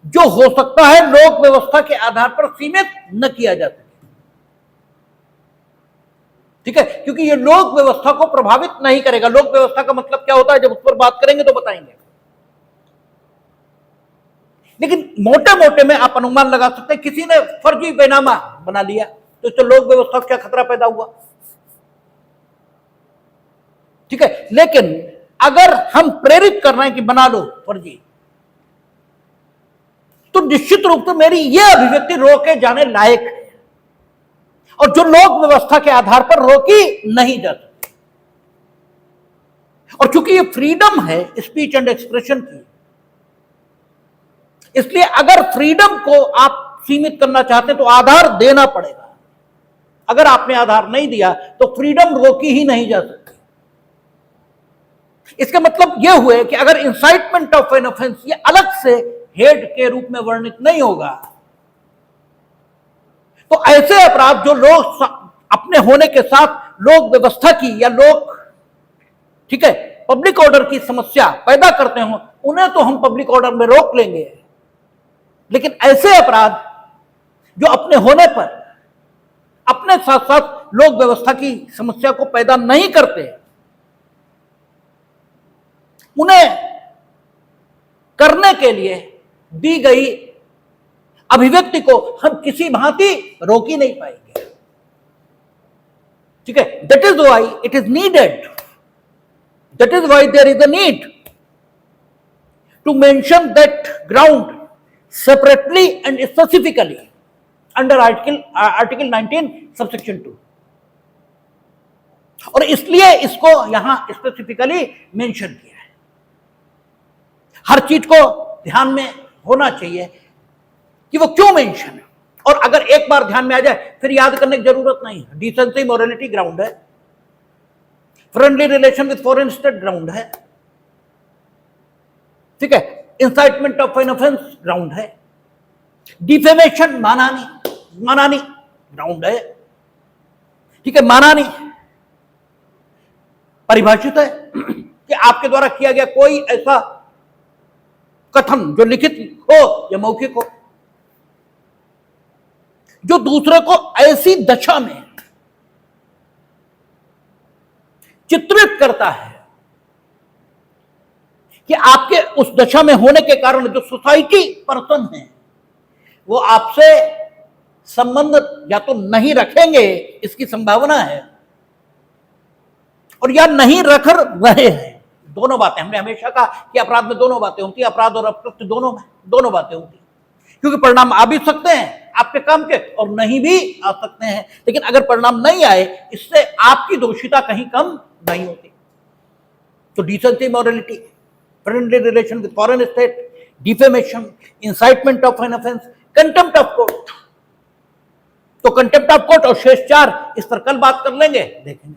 जो हो सकता है लोक व्यवस्था के आधार पर सीमित न किया जा सके, ठीक है, क्योंकि यह लोक व्यवस्था को प्रभावित नहीं करेगा। लोक व्यवस्था का मतलब क्या होता है, जब उस पर बात करेंगे तो बताएंगे। लेकिन मोटे मोटे में आप अनुमान लगा सकते हैं, किसी ने फर्जी बैनामा बना लिया तो इससे लोक व्यवस्था को क्या खतरा पैदा हुआ, ठीक है। लेकिन अगर हम प्रेरित कर रहे हैं कि बना लो फर्जी, तो निश्चित रूप से मेरी यह अभिव्यक्ति रोके जाने लायक है और जो लोक व्यवस्था के आधार पर रोकी नहीं जा सकती। और चूंकि ये फ्रीडम है स्पीच एंड एक्सप्रेशन की, इसलिए अगर फ्रीडम को आप सीमित करना चाहते हैं तो आधार देना पड़ेगा। अगर आपने आधार नहीं दिया तो फ्रीडम रोकी ही नहीं जा सकती। इसका मतलब यह हुए कि अगर इंसाइटमेंट ऑफ एन ऑफेंस ये अलग से हेड के रूप में वर्णित नहीं होगा, तो ऐसे अपराध जो लोग अपने होने के साथ लोक व्यवस्था की या लोक, ठीक है, पब्लिक ऑर्डर की समस्या पैदा करते हो, उन्हें तो हम पब्लिक ऑर्डर में रोक लेंगे। लेकिन ऐसे अपराध जो अपने होने पर अपने साथ साथ लोक व्यवस्था की समस्या को पैदा नहीं करते, उन्हें करने के लिए दी गई अभिव्यक्ति को हम किसी भांति रोक ही नहीं पाएंगे, ठीक है। That is why it is needed, that is why there is a need to mention that ground separately and specifically under article 19 subsection 2। और इसलिए इसको यहां स्पेसिफिकली मेंशन किया है। हर चीज को ध्यान में होना चाहिए कि वो क्यों मेंशन है, और अगर एक बार ध्यान में आ जाए फिर याद करने की जरूरत नहीं है। डिसेंसी मोरालिटी ग्राउंड है, friendly relation with foreign state ground है, ठीक है, incitement of an offence ground है, डिफेमेशन मानानी ग्राउंड है, ठीक है। मानानी परिभाषित है कि आपके द्वारा किया गया कोई ऐसा कथन जो लिखित हो या मौखिक हो जो दूसरे को ऐसी दशा में चित्रित करता है कि आपके उस दशा में होने के कारण जो सोसाइटी पर्सन है वो आपसे संबंध या तो नहीं रखेंगे, इसकी संभावना है, और या नहीं रख रहे हैं। दोनों बातें, हमने हमेशा कहा कि अपराध में दोनों बातें होती है, अपराध और अपकृत्य दोनों बातें होती है, क्योंकि परिणाम आ भी सकते हैं आपके काम के और नहीं भी आ सकते हैं। लेकिन अगर परिणाम नहीं आए, इससे आपकी दोषिता कहीं कम नहीं होती। तो decency morality, friendly relation with foreign state, defamation, incitement of an offence, contempt of court. तो कंटेम्प्ट ऑफ कोर्ट और शेष 4 इस पर कल बात कर लेंगे, देखेंगे।